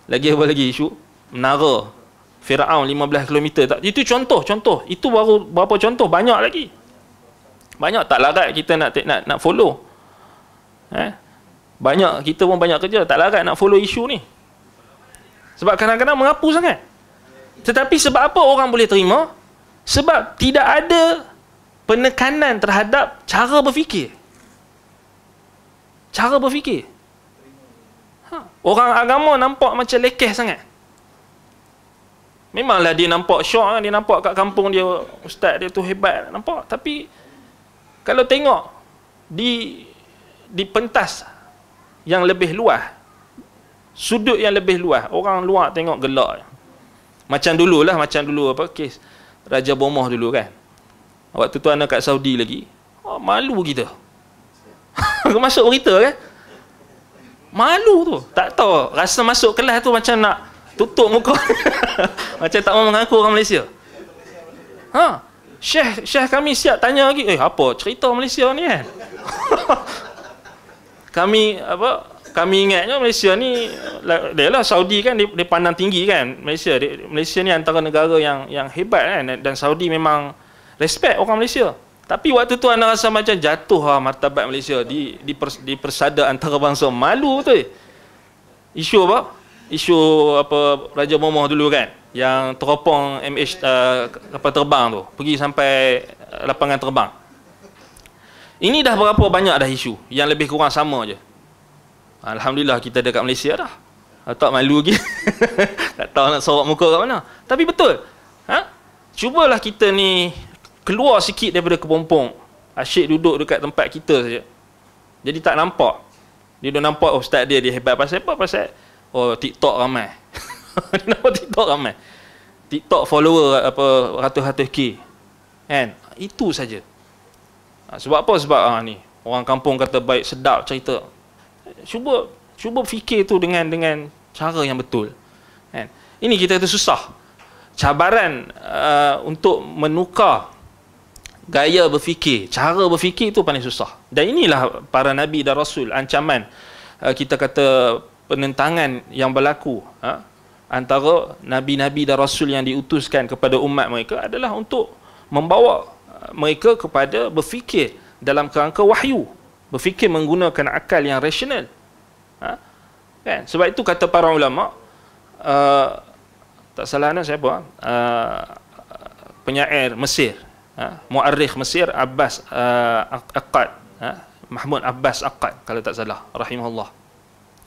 Lagi apa lagi isu? Menara Firaun 15 km. Itu contoh. Itu baru berapa contoh, banyak lagi. Banyak tak larat kita nak follow. Banyak kita pun banyak kerja, tak larat nak follow isu ni. Sebab kadang-kadang mengapu sangat. Tetapi sebab apa orang boleh terima? Sebab tidak ada penekanan terhadap cara berfikir. Cara berfikir. Orang agama nampak macam lekeh sangat. Memanglah dia nampak syok, dia nampak kat kampung dia, ustaz dia tu hebat, nampak. Tapi kalau tengok di pentas yang lebih luas, sudut yang lebih luas, orang luar tengok gelak. Macam dulu apa kes Raja Bomoh dulu kan. Waktu tu anak kat Saudi lagi. Malu kita. Masuk berita kan. Malu tu. Tak tahu. Rasa masuk kelas tu macam nak tutup muka. Macam tak mau mengaku orang Malaysia. Syekh kami siap tanya lagi. Apa cerita Malaysia ni kan? Kami ingatnya Malaysia ni, dia lah Saudi kan, dia pandang tinggi kan Malaysia. Malaysia ni antara negara yang hebat kan, dan Saudi memang respect orang Malaysia. Tapi waktu tu anda rasa macam jatuh martabat Malaysia di persada antara bangsa. Malu tu. Isu apa? Isu apa Raja Bomoh dulu kan, yang teropong kapal terbang tu, pergi sampai lapangan terbang. Ini dah berapa banyak dah isu yang lebih kurang sama je. Alhamdulillah kita dekat Malaysia dah. Tak malu lagi. Tak tahu nak sorok muka kat mana. Tapi betul. Cubalah kita ni keluar sikit daripada kepompong. Asyik duduk dekat tempat kita saja. Jadi tak nampak. Dia dah nampak ustaz dia hebat pasal apa? Pasal TikTok ramai. Kenapa TikTok ramai? TikTok follower apa ratus-ratus K. Kan? Itu saja. Sebab apa? Sebab ni orang kampung kata baik, sedap cerita. Cuba fikir tu dengan cara yang betul. Kan? Ini kita tu susah. Cabaran untuk menukar gaya berfikir, cara berfikir tu paling susah. Dan inilah para nabi dan rasul, ancaman kita kata penentangan yang berlaku antara nabi-nabi dan rasul yang diutuskan kepada umat mereka adalah untuk membawa mereka kepada berfikir dalam kerangka wahyu, berfikir menggunakan akal yang rasional. Kan? Sebab itu kata para ulama, tak salah siapa penyair Mesir, muarrikh Mesir, Abbas Aqad, Mahmud Abbas Aqad kalau tak salah, rahimahullah.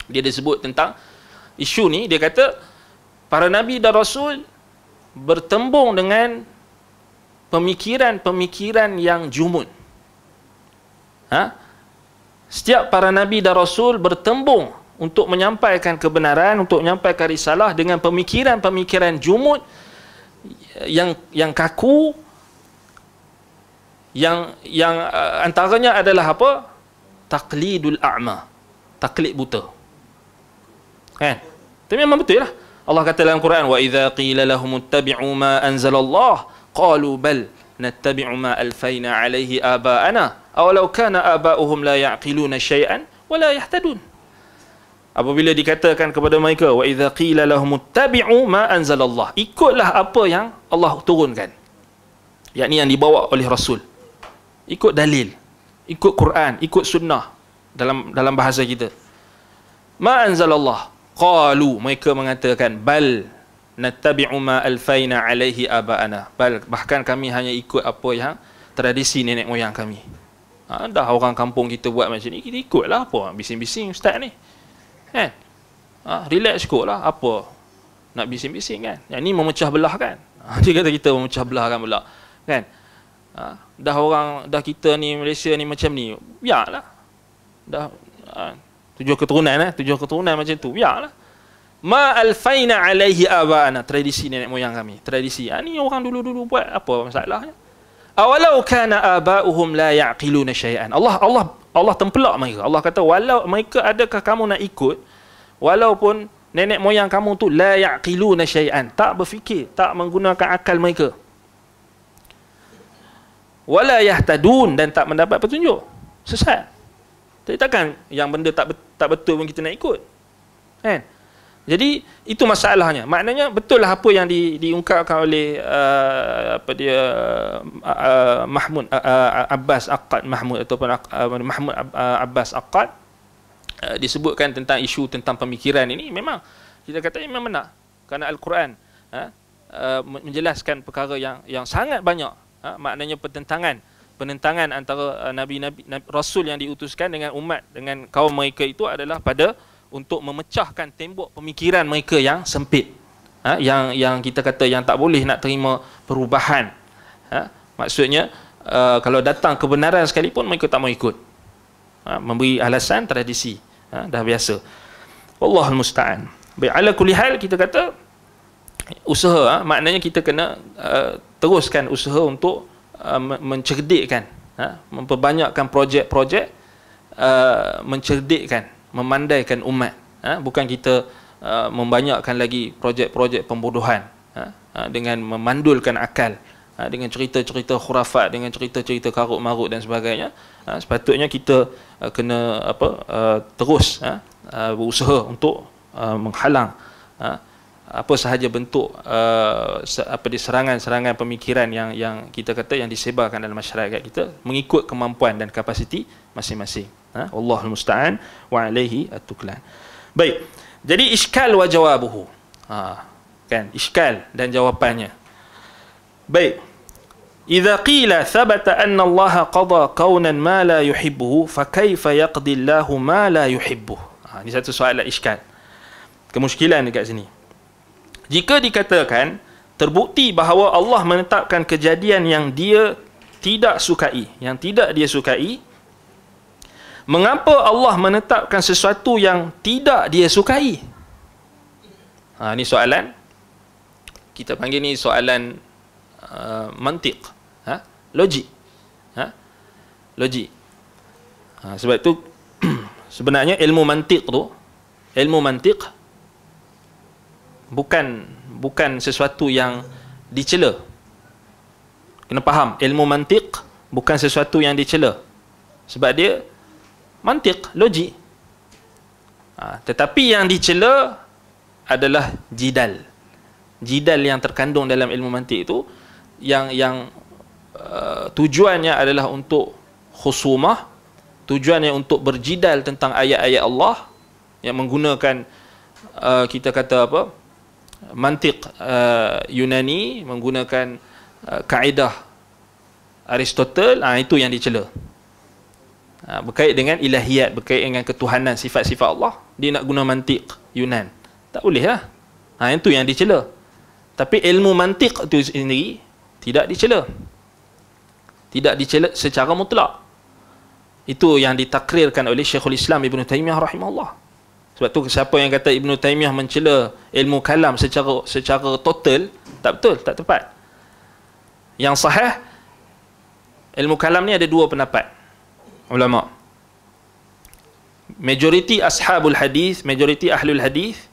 Dia disebut tentang isu ni, dia kata para nabi dan rasul bertembung dengan pemikiran-pemikiran yang jumud. Setiap para nabi dan rasul bertembung untuk menyampaikan kebenaran, untuk menyampaikan risalah dengan pemikiran-pemikiran jumud yang kaku, yang antaranya adalah apa? Taqlidul a'ma, taklid buta. Kan? Tapi memang betul lah. Allah kata dalam Quran, wa idza qila lahum ittabi'u ma anzalallah qalu bal nattabi'u ma alfayna alaihi aba'ana aw law kana aba'uhum la ya'qiluna syai'an wa la yahtadun. Apabila dikatakan kepada mereka, wa idza qila lahum ittabi'u ma anzalallah, ikutlah apa yang Allah turunkan, yakni yang dibawa oleh rasul. Ikut dalil, ikut Quran, ikut sunnah dalam bahasa kita. Ma anzalallah, qalu, mereka mengatakan, bal nattabi'u ma alfayna alaihi aba'ana, bahkan kami hanya ikut apa yang tradisi nenek moyang kami. Dah orang kampung kita buat macam ni, kita ikutlah. Apa bising-bising ustaz ni kan? Relax kot lah, apa nak bising-bising kan? Yang ni memecah belah kan? Dia kata kita memecah belahkan pula kan? Dah kita ni Malaysia ni macam ni, biarlah. Dah tujuh keturunan macam tu, biarlah. Ma alfaina alaihi aba'ana, tradisi nenek moyang kami, tradisi. Ni orang dulu-dulu buat, apa masalahnya? Awalau kana aba'uhum la ya'qiluna syai'an. Allah tempelak mereka. Allah kata, walau mereka, adakah kamu nak ikut walaupun nenek moyang kamu tu la ya'qiluna syai'an, tak berfikir, tak menggunakan akal mereka. Wala yahtadun, dan tak mendapat petunjuk, sesat. Tapi takkan yang benda tak betul pun kita nak ikut kan? Jadi itu masalahnya. Maknanya betul lah apa yang diungkapkan oleh Mahmud Abbas Aqad Mahmud ataupun Mahmud Abbas Aqad, disebutkan tentang isu tentang pemikiran ini. Memang kita kata memang benar, kerana Al-Quran menjelaskan perkara yang sangat banyak. Maknanya penentangan antara nabi-nabi rasul yang diutuskan dengan umat, dengan kaum mereka itu adalah pada untuk memecahkan tembok pemikiran mereka yang sempit, yang kita kata yang tak boleh nak terima perubahan. Maksudnya kalau datang kebenaran sekalipun mereka tak mau ikut, memberi alasan tradisi, dah biasa. Wallahul musta'an. Baik, ala kulli hal kita kata usaha, maknanya kita kena teruskan usaha untuk mencerdikkan, memperbanyakkan projek-projek mencerdikkan, memandaikan umat. Bukan kita membanyakkan lagi projek-projek pembodohan, dengan memandulkan akal, dengan cerita-cerita khurafat, dengan cerita-cerita karut-marut dan sebagainya. Sepatutnya kita kena terus berusaha untuk menghalang apa sahaja bentuk serangan-serangan pemikiran yang kita kata yang disebarkan dalam masyarakat kita, mengikut kemampuan dan kapasiti masing-masing. Wallahul musta'an wa alaihi at-tuklan. Baik, jadi iskal wa jawabuhu, kan, iskal dan jawapannya. Baik, idza qila thabata anna Allah qada kaunan ma la yuhibbuhu fa kaifa yaqdi Allahu ma la yuhibbuhu. Ini satu soalan iskal, kemusykilan dekat sini. Jika dikatakan terbukti bahawa Allah menetapkan kejadian yang dia tidak sukai, yang tidak dia sukai, mengapa Allah menetapkan sesuatu yang tidak dia sukai? Ini soalan, kita panggil ni soalan mantiq, logik. Logik. Sebab itu sebenarnya ilmu mantiq bukan sesuatu yang dicela. Kena faham, ilmu mantiq bukan sesuatu yang dicela, sebab dia mantiq, logik. Tetapi yang dicela adalah jidal. Jidal yang terkandung dalam ilmu mantiq itu yang tujuannya adalah untuk khusumah, tujuannya untuk berjidal tentang ayat-ayat Allah, yang menggunakan kita kata apa, mantiq Yunani, menggunakan kaedah Aristotle. Itu yang dicela. Berkait dengan ilahiyat, berkait dengan ketuhanan, sifat-sifat Allah, dia nak guna mantiq Yunan, tak boleh lah. Itu yang dicela. Tapi ilmu mantiq itu sendiri tidak dicela, tidak dicela secara mutlak. Itu yang ditakrirkan oleh Syekhul Islam Ibn Taymiyah rahimahullah. Sebab tu siapa yang kata Ibn Taymiyah mencela ilmu kalam secara total, tak betul, tak tepat. Yang sahih, ilmu kalam ni ada dua pendapat ulama. Majoriti ashabul hadis, majoriti ahlul hadis,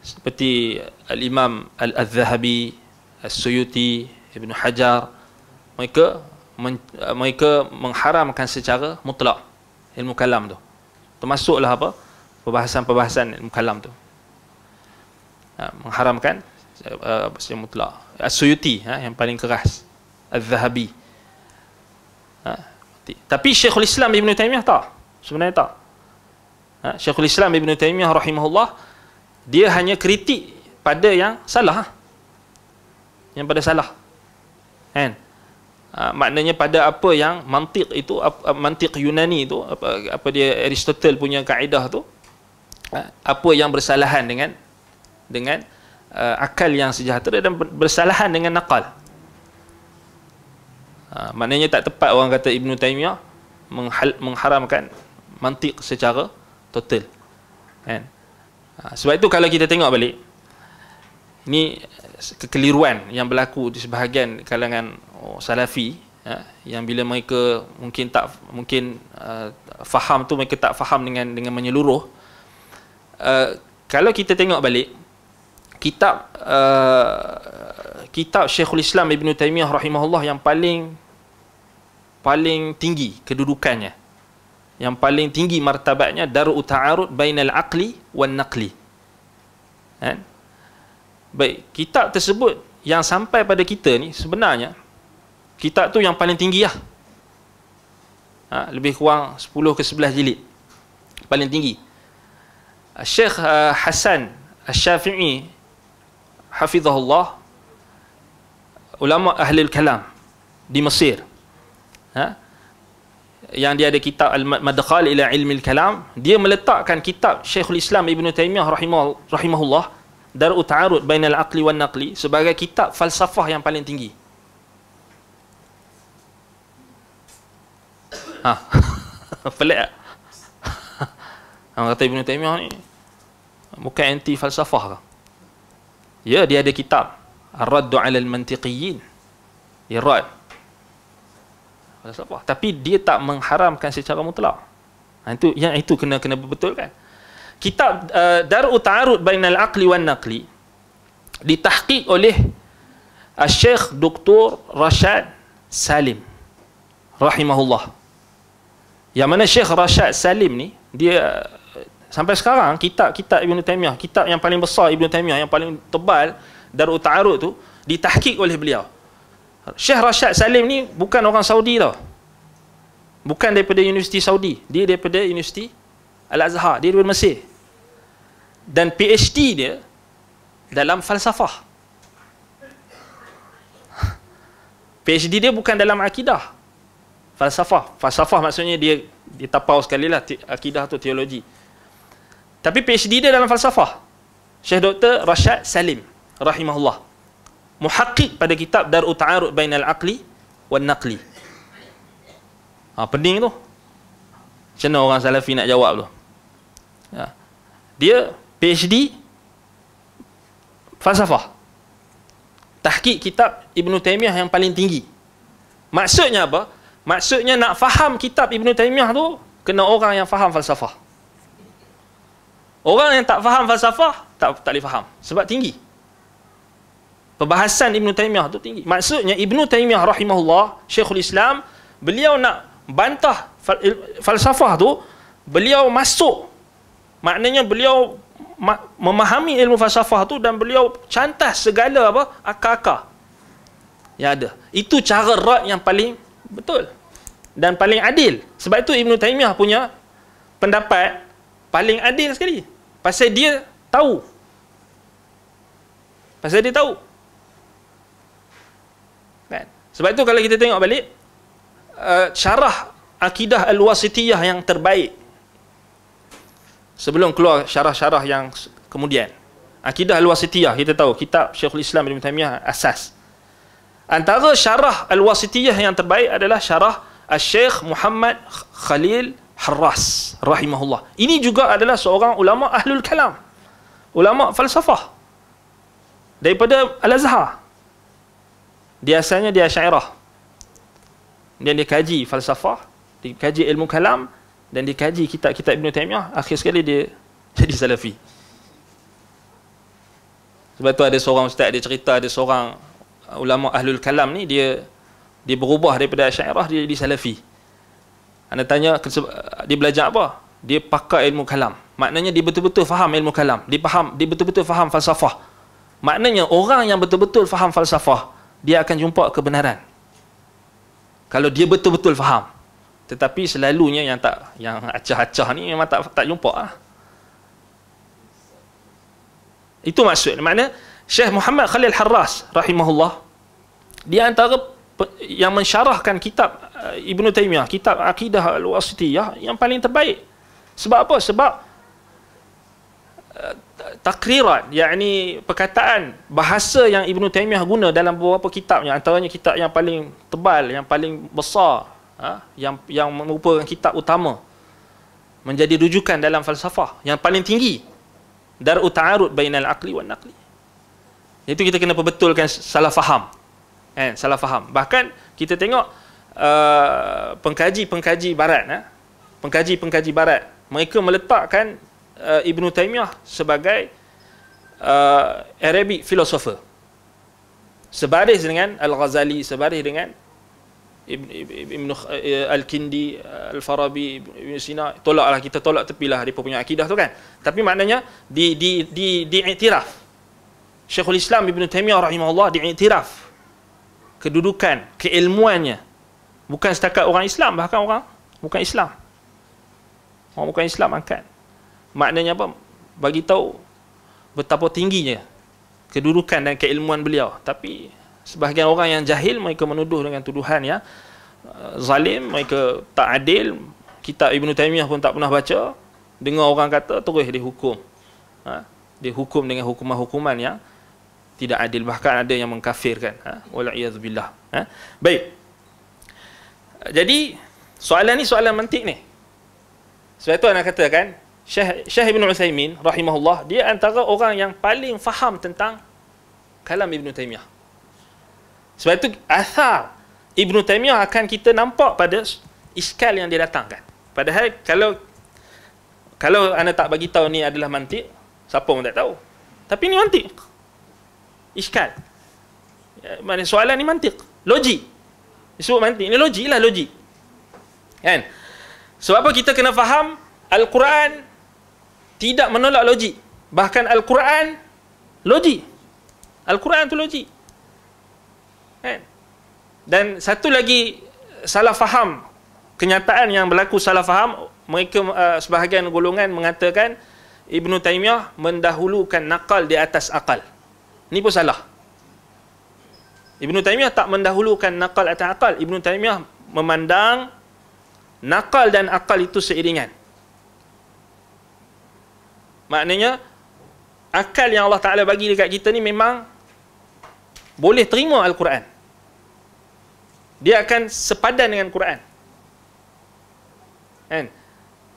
seperti Al-Imam Al-Zahabi, As-Suyuti, Ibn Hajar, mereka mengharamkan secara mutlak ilmu kalam tu. Termasuklah apa? Perbahasan-perbahasan ilmu kalam tu. Mengharamkan secara mutlak. As-Suyuti yang paling keras, Al-Zahabi. Tapi Syekhul Islam Ibn Taymiyah tak. Sebenarnya tak. Syekhul Islam Ibn Taymiyah rahimahullah, dia hanya kritik pada yang salah. Yang pada salah. Kan? Maknanya pada apa yang mantiq itu, mantiq Yunani itu, apa dia Aristotle punya kaedah tu, apa yang bersalahan dengan akal yang sejahtera dan bersalahan dengan nakal. Maknanya tak tepat orang kata Ibn Taymiyah mengharamkan mantiq secara total, kan? Sebab itu kalau kita tengok balik, ini kekeliruan yang berlaku di sebahagian kalangan salafi, yang bila mereka mungkin faham tu, mereka tak faham dengan menyeluruh. Kalau kita tengok balik kitab Syekhul Islam Ibn Taymiyah rahimahullah yang paling tinggi kedudukannya, yang paling tinggi martabatnya, Dar'u Ta'arud Bainal Aqli wan Naqli. Kan? Baik, kitab tersebut yang sampai pada kita ni sebenarnya kitab tu yang paling tinggi lah. Lebih kurang 10 ke 11 jilid. Paling tinggi. Syekh Hasan Asy-Syafi'i hafizahullah, ulama ahli kalam di Mesir, yang dia ada kitab Al-Madkhal ila Ilmi Al-Kalam, dia meletakkan kitab Syekhul Islam Ibn Taymiyah rahimahullah Dar'u Ta'arud Bainal Aqli wan Naqli sebagai kitab falsafah yang paling tinggi. Pelik tak? Orang kata Ibn Taymiyah ni bukan anti falsafah ke? Ya, dia ada kitab Ar-Raddu 'ala al-Mantiqiyyin. Dia rad falsafah, tapi dia tak mengharamkan secara mutlak. Itu kena berbetulkan. Kitab Dar'u Ta'arud Bainal Aqli wan Naqli ditahqiq oleh Syekh Dr. Rashad Salim rahimahullah. Yang mana Syekh Rashad Salim ni, dia sampai sekarang kitab Ibn Taymiyah, kitab yang paling besar Ibn Taymiyah, yang paling tebal, Dar'u Ta'arud tu, ditahqiq oleh beliau. Syekh Rashad Salim ni bukan orang Saudi tau. Bukan daripada Universiti Saudi. Dia daripada Universiti Al-Azhar. Dia daripada Mesir. Dan PhD dia dalam falsafah. PhD dia bukan dalam akidah. Falsafah maksudnya dia tapau sekali lah, akidah tu teologi. Tapi PhD dia dalam falsafah. Syekh Dr. Rashad Salim rahimahullah, muhaqqiq pada kitab Dar'u Ta'arud Bainal Aqli wan Naqli. Pening tu. Macam mana orang Salafi nak jawab tu? Dia PhD falsafah, tahqiq kitab Ibn Taymiyah yang paling tinggi. Maksudnya apa? Maksudnya nak faham kitab Ibn Taymiyah tu kena orang yang faham falsafah. Orang yang tak faham falsafah tak boleh faham sebab tinggi. Perbahasan Ibn Taymiyah tu tinggi. Maksudnya Ibn Taymiyah rahimahullah, Syekhul Islam, beliau nak bantah falsafah tu, beliau masuk. Maknanya beliau memahami ilmu falsafah tu dan beliau cantas segala akar-akar yang ada. Itu cara rad yang paling betul dan paling adil. Sebab itu Ibn Taymiyah punya pendapat paling adil sekali. Pasal dia tahu. Kan? Sebab itu kalau kita tengok balik syarah akidah Al-Wasitiyah yang terbaik, sebelum keluar syarah-syarah yang kemudian, akidah Al-Wasitiyah, kita tahu kitab Syekhul Islam Ibn Taymiyah asas. Antara syarah Al-Wasitiyah yang terbaik adalah syarah Al-Syekh Muhammad Khalil Harras rahimahullah. Ini juga adalah seorang ulama ahlul kalam, ulama falsafah daripada Al-Azhar. Dia asalnya dia Asy'ariyah. Dan dia kaji falsafah, dia kaji ilmu kalam, dan dia kaji kitab-kitab Ibn Taymiyah. Akhir sekali dia jadi Salafi. Sebab tu ada seorang ustaz, dia cerita ada seorang ulama ahlul kalam ni, dia berubah daripada Asy'ariyah, dia jadi Salafi. Anda tanya dia belajar apa? Dia pakar ilmu kalam. Maknanya dia betul-betul faham ilmu kalam. Dia betul-betul faham falsafah. Maknanya orang yang betul-betul faham falsafah, dia akan jumpa kebenaran. Kalau dia betul-betul faham. Tetapi selalunya yang acah-acah ni memang tak jumpa lah. Itu maksud. Maknanya Syekh Muhammad Khalil Harras rahimahullah, dia antara yang mensyarahkan kitab Ibn Taymiyah, kitab Aqidah Al-Wasitiyah yang paling terbaik. Sebab apa? Sebab takrirat, yakni perkataan bahasa yang Ibn Taymiyah guna dalam beberapa kitabnya, antaranya kitab yang paling tebal, yang paling besar, yang merupakan kitab utama, menjadi rujukan dalam falsafah yang paling tinggi, Dar'u Ta'arud Bainal Aqli wan Naqli. Itu kita kena perbetulkan salah faham. Salah faham. Bahkan kita tengok pengkaji-pengkaji barat, pengkaji-pengkaji barat, mereka meletakkan Ibn Taymiyah sebagai Arabic philosopher, sebaris dengan Al-Ghazali, sebaris dengan Ibn Al-Kindi, Al-Farabi, Ibn Sina, tolaklah, kita tolak tepilah dia punya akidah tu kan. Tapi maknanya diiktiraf. Syekhul Islam Ibn Taimiyah rahimahullah diiktiraf kedudukan, keilmuannya. Bukan setakat orang Islam, bahkan orang bukan Islam. Orang bukan Islam angkat. Maknanya apa? Bagi tahu betapa tingginya kedudukan dan keilmuan beliau. Tapi sebahagian orang yang jahil, mereka menuduh dengan tuduhan yang zalim, mereka tak adil. Kitab Ibn Taimiyah pun tak pernah baca, dengar orang kata terus dihukum. Dihukum dengan hukuman-hukuman yang tidak adil, bahkan ada yang mengkafirkan. Wal'iyadzubillah. Baik. Jadi soalan ni soalan mantik ni. Sebab itu anak katakan Syekh Ibn Utsaimin rahimahullah, dia antara orang yang paling faham tentang kalam Ibn Taimiyah. Sebab itu athar Ibn Taimiyah akan kita nampak pada iskal yang dia datangkan. Padahal kalau anda tak bagi tahu ni adalah mantik, siapa pun tak tahu. Tapi ni mantik. Iskal. Mana soalan ni mantik, logik. Disebut mantik, ni logik lah, logik. Kan? Sebab apa kita kena faham Al-Quran tidak menolak logik. Bahkan Al-Quran logik. Al-Quran tu logik. Kan? Dan satu lagi salah faham, kenyataan yang berlaku salah faham, mereka sebahagian golongan mengatakan Ibn Taimiyah mendahulukan nakal di atas akal. Ini pun salah. Ibn Taimiyah tak mendahulukan nakal atas akal. Ibn Taimiyah memandang nakal dan akal itu seiringan. Maknanya akal yang Allah Ta'ala bagi dekat kita ni memang boleh terima Al-Quran. Dia akan sepadan dengan Quran. Kan?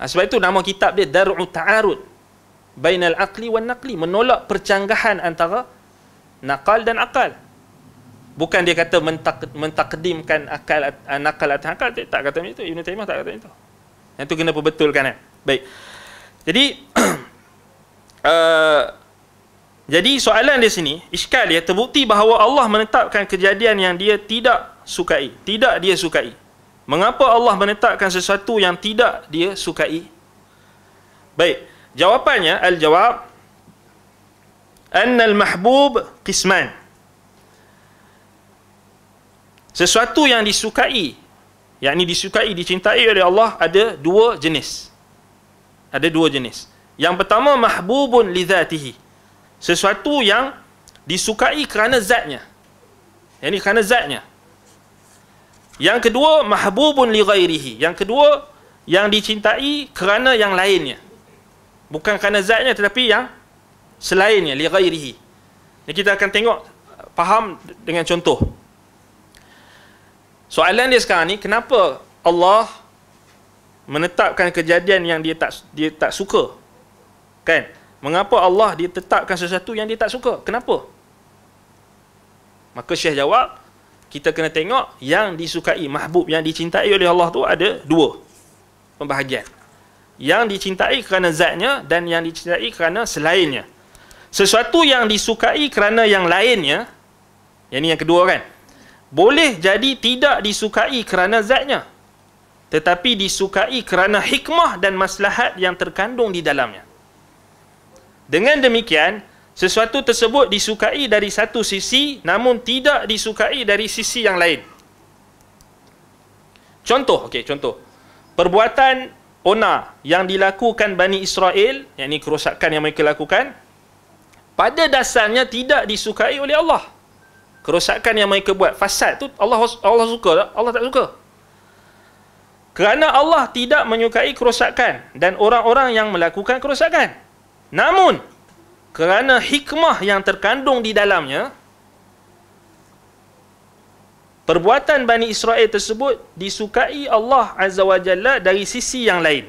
Sebab itu nama kitab dia Dar'u Ta'arud Bainal Aqli wan Naqli, menolak percanggahan antara nakal dan akal. Bukan dia kata mentakdimkan akal, nakal atas akal. Tak kata macam itu. Ibn Taimiyah tak kata macam itu. Yang itu kena perbetulkan. Baik. Jadi jadi soalan di sini, iskal dia, terbukti bahawa Allah menetapkan kejadian yang dia tidak sukai. Tidak dia sukai. Mengapa Allah menetapkan sesuatu yang tidak dia sukai? Baik. Jawapannya, al-jawab, annal mahbub qisman. Sesuatu yang disukai, yakni disukai, dicintai oleh Allah, ada dua jenis. Ada dua jenis. Yang pertama, mahbubun li dzatihi. Sesuatu yang disukai kerana zatnya. Yakni kerana zatnya. Yang kedua, mahbubun li ghairihi. Yang kedua, yang dicintai kerana yang lainnya. Bukan kerana zatnya, tetapi yang selainnya, li ghairihi. Jadi kita akan tengok, faham dengan contoh. Soalan dia sekarang ni, kenapa Allah menetapkan kejadian yang dia tak suka? Kan? Mengapa Allah dia tetapkan sesuatu yang dia tak suka? Kenapa? Maka Syekh jawab, kita kena tengok yang disukai, mahbub, yang dicintai oleh Allah tu ada dua pembahagian. Yang dicintai kerana zatnya dan yang dicintai kerana selainnya. Sesuatu yang disukai kerana yang lainnya, yang ni yang kedua kan, boleh jadi tidak disukai kerana zatnya, tetapi disukai kerana hikmah dan maslahat yang terkandung di dalamnya. Dengan demikian, sesuatu tersebut disukai dari satu sisi, namun tidak disukai dari sisi yang lain. Contoh, contoh. Perbuatan ona yang dilakukan Bani Israel, yang ini kerosakan yang mereka lakukan, pada dasarnya tidak disukai oleh Allah. Kerosakan yang mereka buat, fasad tu Allah suka tak? Allah tak suka. Kerana Allah tidak menyukai kerosakan dan orang-orang yang melakukan kerosakan. Namun, kerana hikmah yang terkandung di dalamnya, perbuatan Bani Israel tersebut disukai Allah Azza wa Jalla dari sisi yang lain.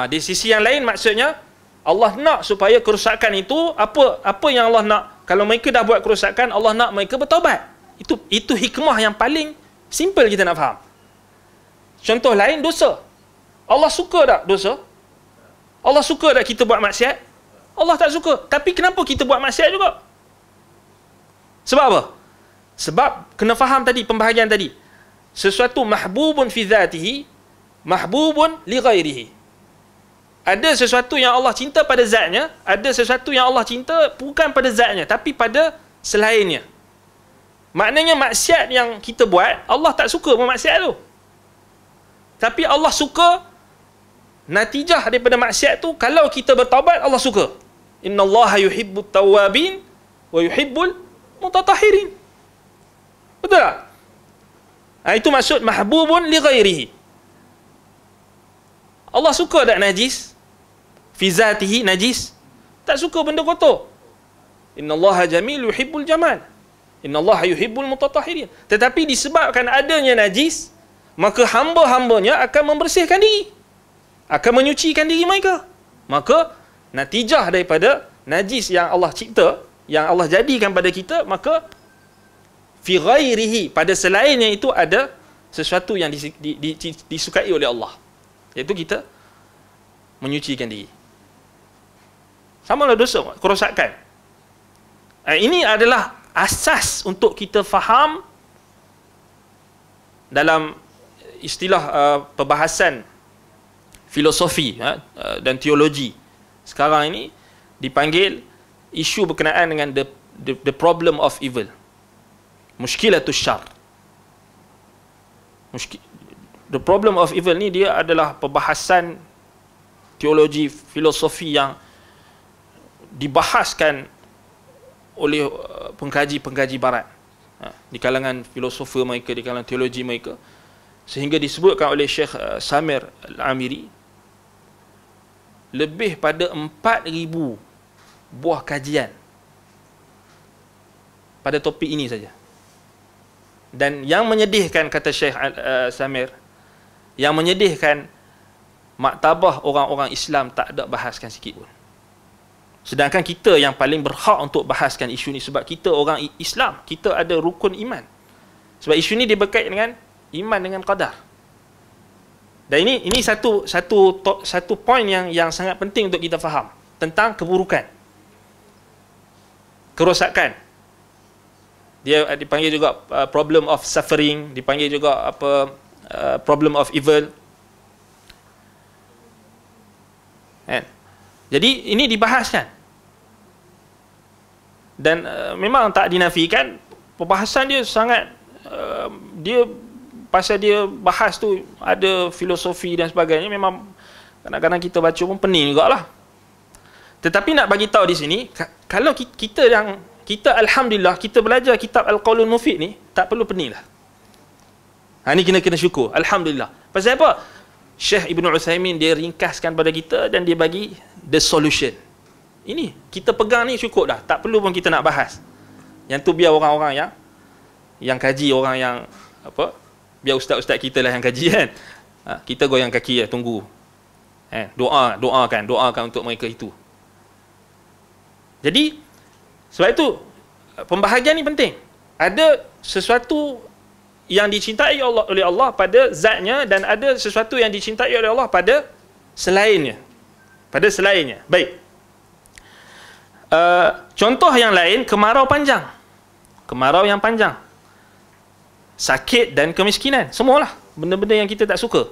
Di sisi yang lain maksudnya, Allah nak supaya kerosakan itu, apa yang Allah nak? Kalau mereka dah buat kerosakan, Allah nak mereka bertaubat. Itu hikmah yang paling simple kita nak faham. Contoh lain, dosa. Allah suka tak dosa? Allah suka tak kita buat maksiat? Allah tak suka. Tapi kenapa kita buat maksiat juga? Sebab apa? Sebab kena faham tadi, pembahagian tadi. sesuatu mahbubun fi dzatihi, mahbubun li ghairihi. Ada sesuatu yang Allah cinta pada zatnya, ada sesuatu yang Allah cinta bukan pada zatnya tapi pada selainnya. Maknanya maksiat yang kita buat, Allah tak suka maksiat tu. Tapi Allah suka natijah daripada maksiat tu. Kalau kita bertaubat, Allah suka. Innallaha yuhibbut tawwabin wa yuhibbul mutatahhirin. Betul tak? Itu maksud mahbubun li ghairihi. Allah suka tak najis? Fi zatihi najis? Tak suka benda kotor. Innallaha jamil yuhibbul jamal. Innallaha yuhibbul mutatahhirin. Tetapi disebabkan adanya najis, maka hamba-hambanya akan membersihkan diri, akan menyucikan diri mereka. Maka natijah daripada najis yang Allah cipta, yang Allah jadikan pada kita, maka fi ghairihi, pada selainnya itu ada sesuatu yang disukai oleh Allah, iaitu kita menyucikan diri. Samalah dosa, kerosakan. Ini adalah asas untuk kita faham dalam istilah perbahasan filosofi dan teologi sekarang ini dipanggil isu berkenaan dengan the problem of evil, mushkilatus syarr. The problem of evil ni dia adalah perbahasan teologi filosofi yang dibahaskan oleh pengkaji-pengkaji barat di kalangan filosofer mereka, di kalangan teologi mereka, sehingga disebutkan oleh Syekh Samir Al-Amiri lebih pada 4,000 buah kajian pada topik ini saja. Dan yang menyedihkan, kata Syekh Samir, yang menyedihkan, maktabah orang-orang Islam tak ada bahaskan sikit pun. Sedangkan kita yang paling berhak untuk bahaskan isu ni, sebab kita orang Islam, kita ada rukun iman. Sebab isu ni dia berkait dengan iman dengan qadar. Dan ini satu poin yang sangat penting untuk kita faham tentang keburukan, kerosakan. Dia dipanggil juga problem of suffering, dipanggil juga problem of evil. Kan? Jadi ini dibahaskan. Dan memang tak dinafikan, perbahasan dia sangat dia pasal dia bahas tu ada filosofi dan sebagainya, memang kadang-kadang kita baca pun pening jugalah. Tetapi nak bagi tahu di sini, kalau kita alhamdulillah kita belajar kitab Al-Qaulul Mufid ni, tak perlu pening lah. Ni kena syukur, alhamdulillah. Pasal apa? Syekh Ibn Uthaymin dia ringkaskan pada kita dan dia bagi the solution. Ini kita pegang ni cukup dah, tak perlu pun kita nak bahas. Yang tu biar orang-orang yang kaji, orang yang biar ustaz-ustaz kita lah yang kaji kan. Kita goyang kaki tunggu. Doakan untuk mereka itu. Jadi sebab itu pembahagian ni penting. Ada sesuatu yang dicintai oleh Allah pada zatnya, dan ada sesuatu yang dicintai oleh Allah pada selainnya. Baik. Contoh yang lain, kemarau panjang. Kemarau yang panjang. Sakit dan kemiskinan. Semualah benda-benda yang kita tak suka.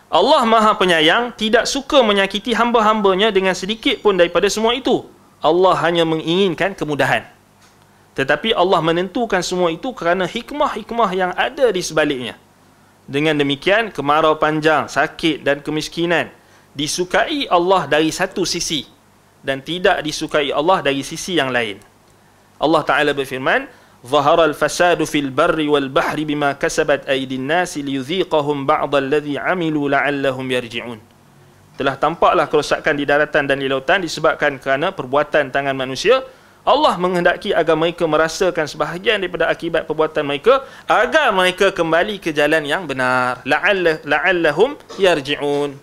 Allah Maha Penyayang tidak suka menyakiti hamba-hambanya dengan sedikit pun daripada semua itu. Allah hanya menginginkan kemudahan. Tetapi Allah menentukan semua itu kerana hikmah-hikmah yang ada di sebaliknya. Dengan demikian, kemarau panjang, sakit dan kemiskinan disukai Allah dari satu sisi dan tidak disukai Allah dari sisi yang lain. Allah Ta'ala berfirman, "Zahara al-fasadu fil barri wal bahri bima kasabat aydin nasi liyudhiqahum ba'd alladhi 'amilu la'allahum yarji'un." Telah tampaklah kerosakan di daratan dan di lautan disebabkan kerana perbuatan tangan manusia. Allah menghendaki agar mereka merasakan sebahagian daripada akibat perbuatan mereka, agar mereka kembali ke jalan yang benar. La'allahum yarji'un.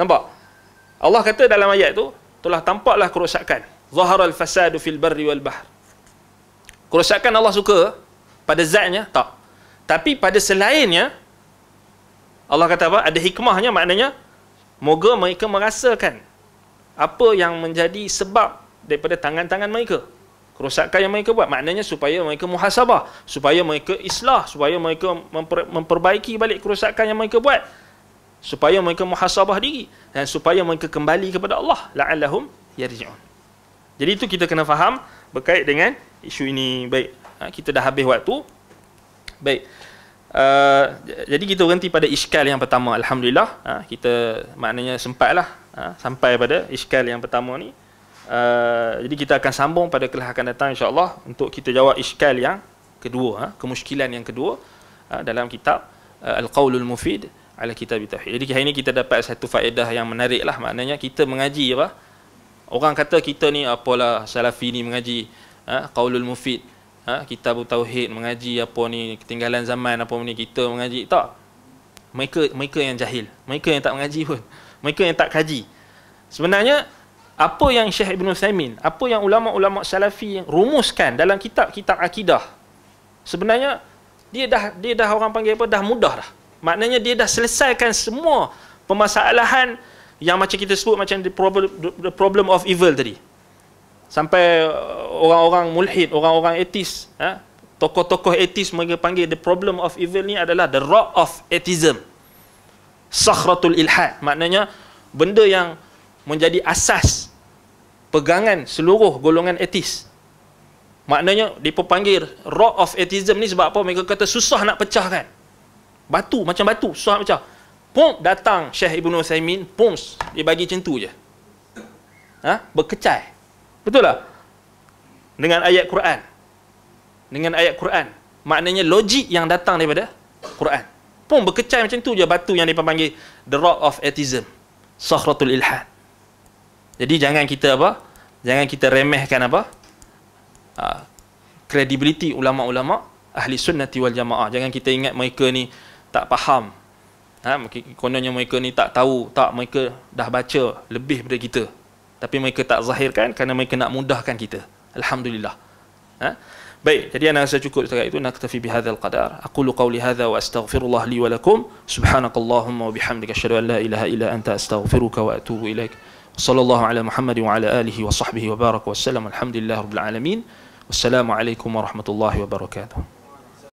Nampak? Allah kata dalam ayat tu, telah tampaklah kerosakan. Zaharal fasadu fil barri wal bahr. Kerosakan Allah suka pada zatnya? Tak. Tapi pada selainnya, Allah kata apa? Ada hikmahnya, maknanya moga mereka merasakan apa yang menjadi sebab daripada tangan-tangan mereka. Kerosakan yang mereka buat maknanya supaya mereka muhasabah, supaya mereka islah, supaya mereka memperbaiki balik kerosakan yang mereka buat, supaya mereka muhasabah diri dan supaya mereka kembali kepada Allah, la'allahum yarji'un. Jadi itu kita kena faham berkait dengan isu ini. Baik, kita dah habis waktu. Baik, jadi kita berhenti pada iskal yang pertama. Alhamdulillah, kita maknanya sempatlah sampai pada iskal yang pertama ni. Jadi kita akan sambung pada kelas akan datang insya-Allah untuk kita jawab iskal yang kedua, kemusykilan yang kedua dalam kitab Al-Qaulul Mufid ala Kitab Tauhid. Jadi hari ini kita dapat satu faedah yang menarik lah, maknanya kita mengaji apa? Orang kata kita ni apalah salafi ni mengaji Qaulul Mufid, Kitab Tauhid, mengaji apa ni ketinggalan zaman apa ni, kita mengaji. Tak. Mereka yang jahil, mereka yang tak mengaji pun, mereka yang tak kaji. Sebenarnya apa yang Syekh Ibn Uthaymin, apa yang ulama-ulama salafi yang rumuskan dalam kitab-kitab akidah, sebenarnya dia dah orang panggil apa, dah mudah dah. Maknanya dia dah selesaikan semua permasalahan yang macam kita sebut macam the problem of evil tadi. Sampai orang-orang mulhid, orang-orang atheist, tokoh-tokoh atheist mereka panggil the problem of evil ni adalah the rock of atheism, sakhratul ilhad. Maknanya benda yang menjadi asas pegangan seluruh golongan atheist. Maknanya mereka panggil rock of atheism ni sebab apa? Mereka kata susah nak pecahkan. Batu, macam batu, susah nak pecah. Pum, datang Syekh Ibn Uthaymin, pum, dia bagi macam tu je. Berkecai. Betul tak? Dengan ayat Quran. Dengan ayat Quran. Maknanya logik yang datang daripada Quran. Pum, berkecai macam tu je batu yang mereka panggil the rock of atheism, sakhratul ilhad. Jadi jangan kita apa? Jangan kita remehkan apa? Credibility ulama-ulama ahli sunnati wal jamaah. Jangan kita ingat mereka ni tak faham. Kononnya mereka ni tak tahu, tak, mereka dah baca lebih daripada kita. Tapi mereka tak zahirkan kerana mereka nak mudahkan kita. Alhamdulillah. Baik, jadi ana rasa cukup setakat itu. Naktafi bihadzal qadar. Aqulu qawli hadza wa astaghfirullah li wa lakum. Subhanakallahumma wa bihamdika asyhadu an la ilaha illa anta astaghfiruka wa atubu ilaik. Sallallahu ala Muhammad wa ala alihi wa sahbihi wa baraka wa sallam. Alhamdulillah rabbil alamin. Wassalamu alaikum warahmatullahi wabarakatuh.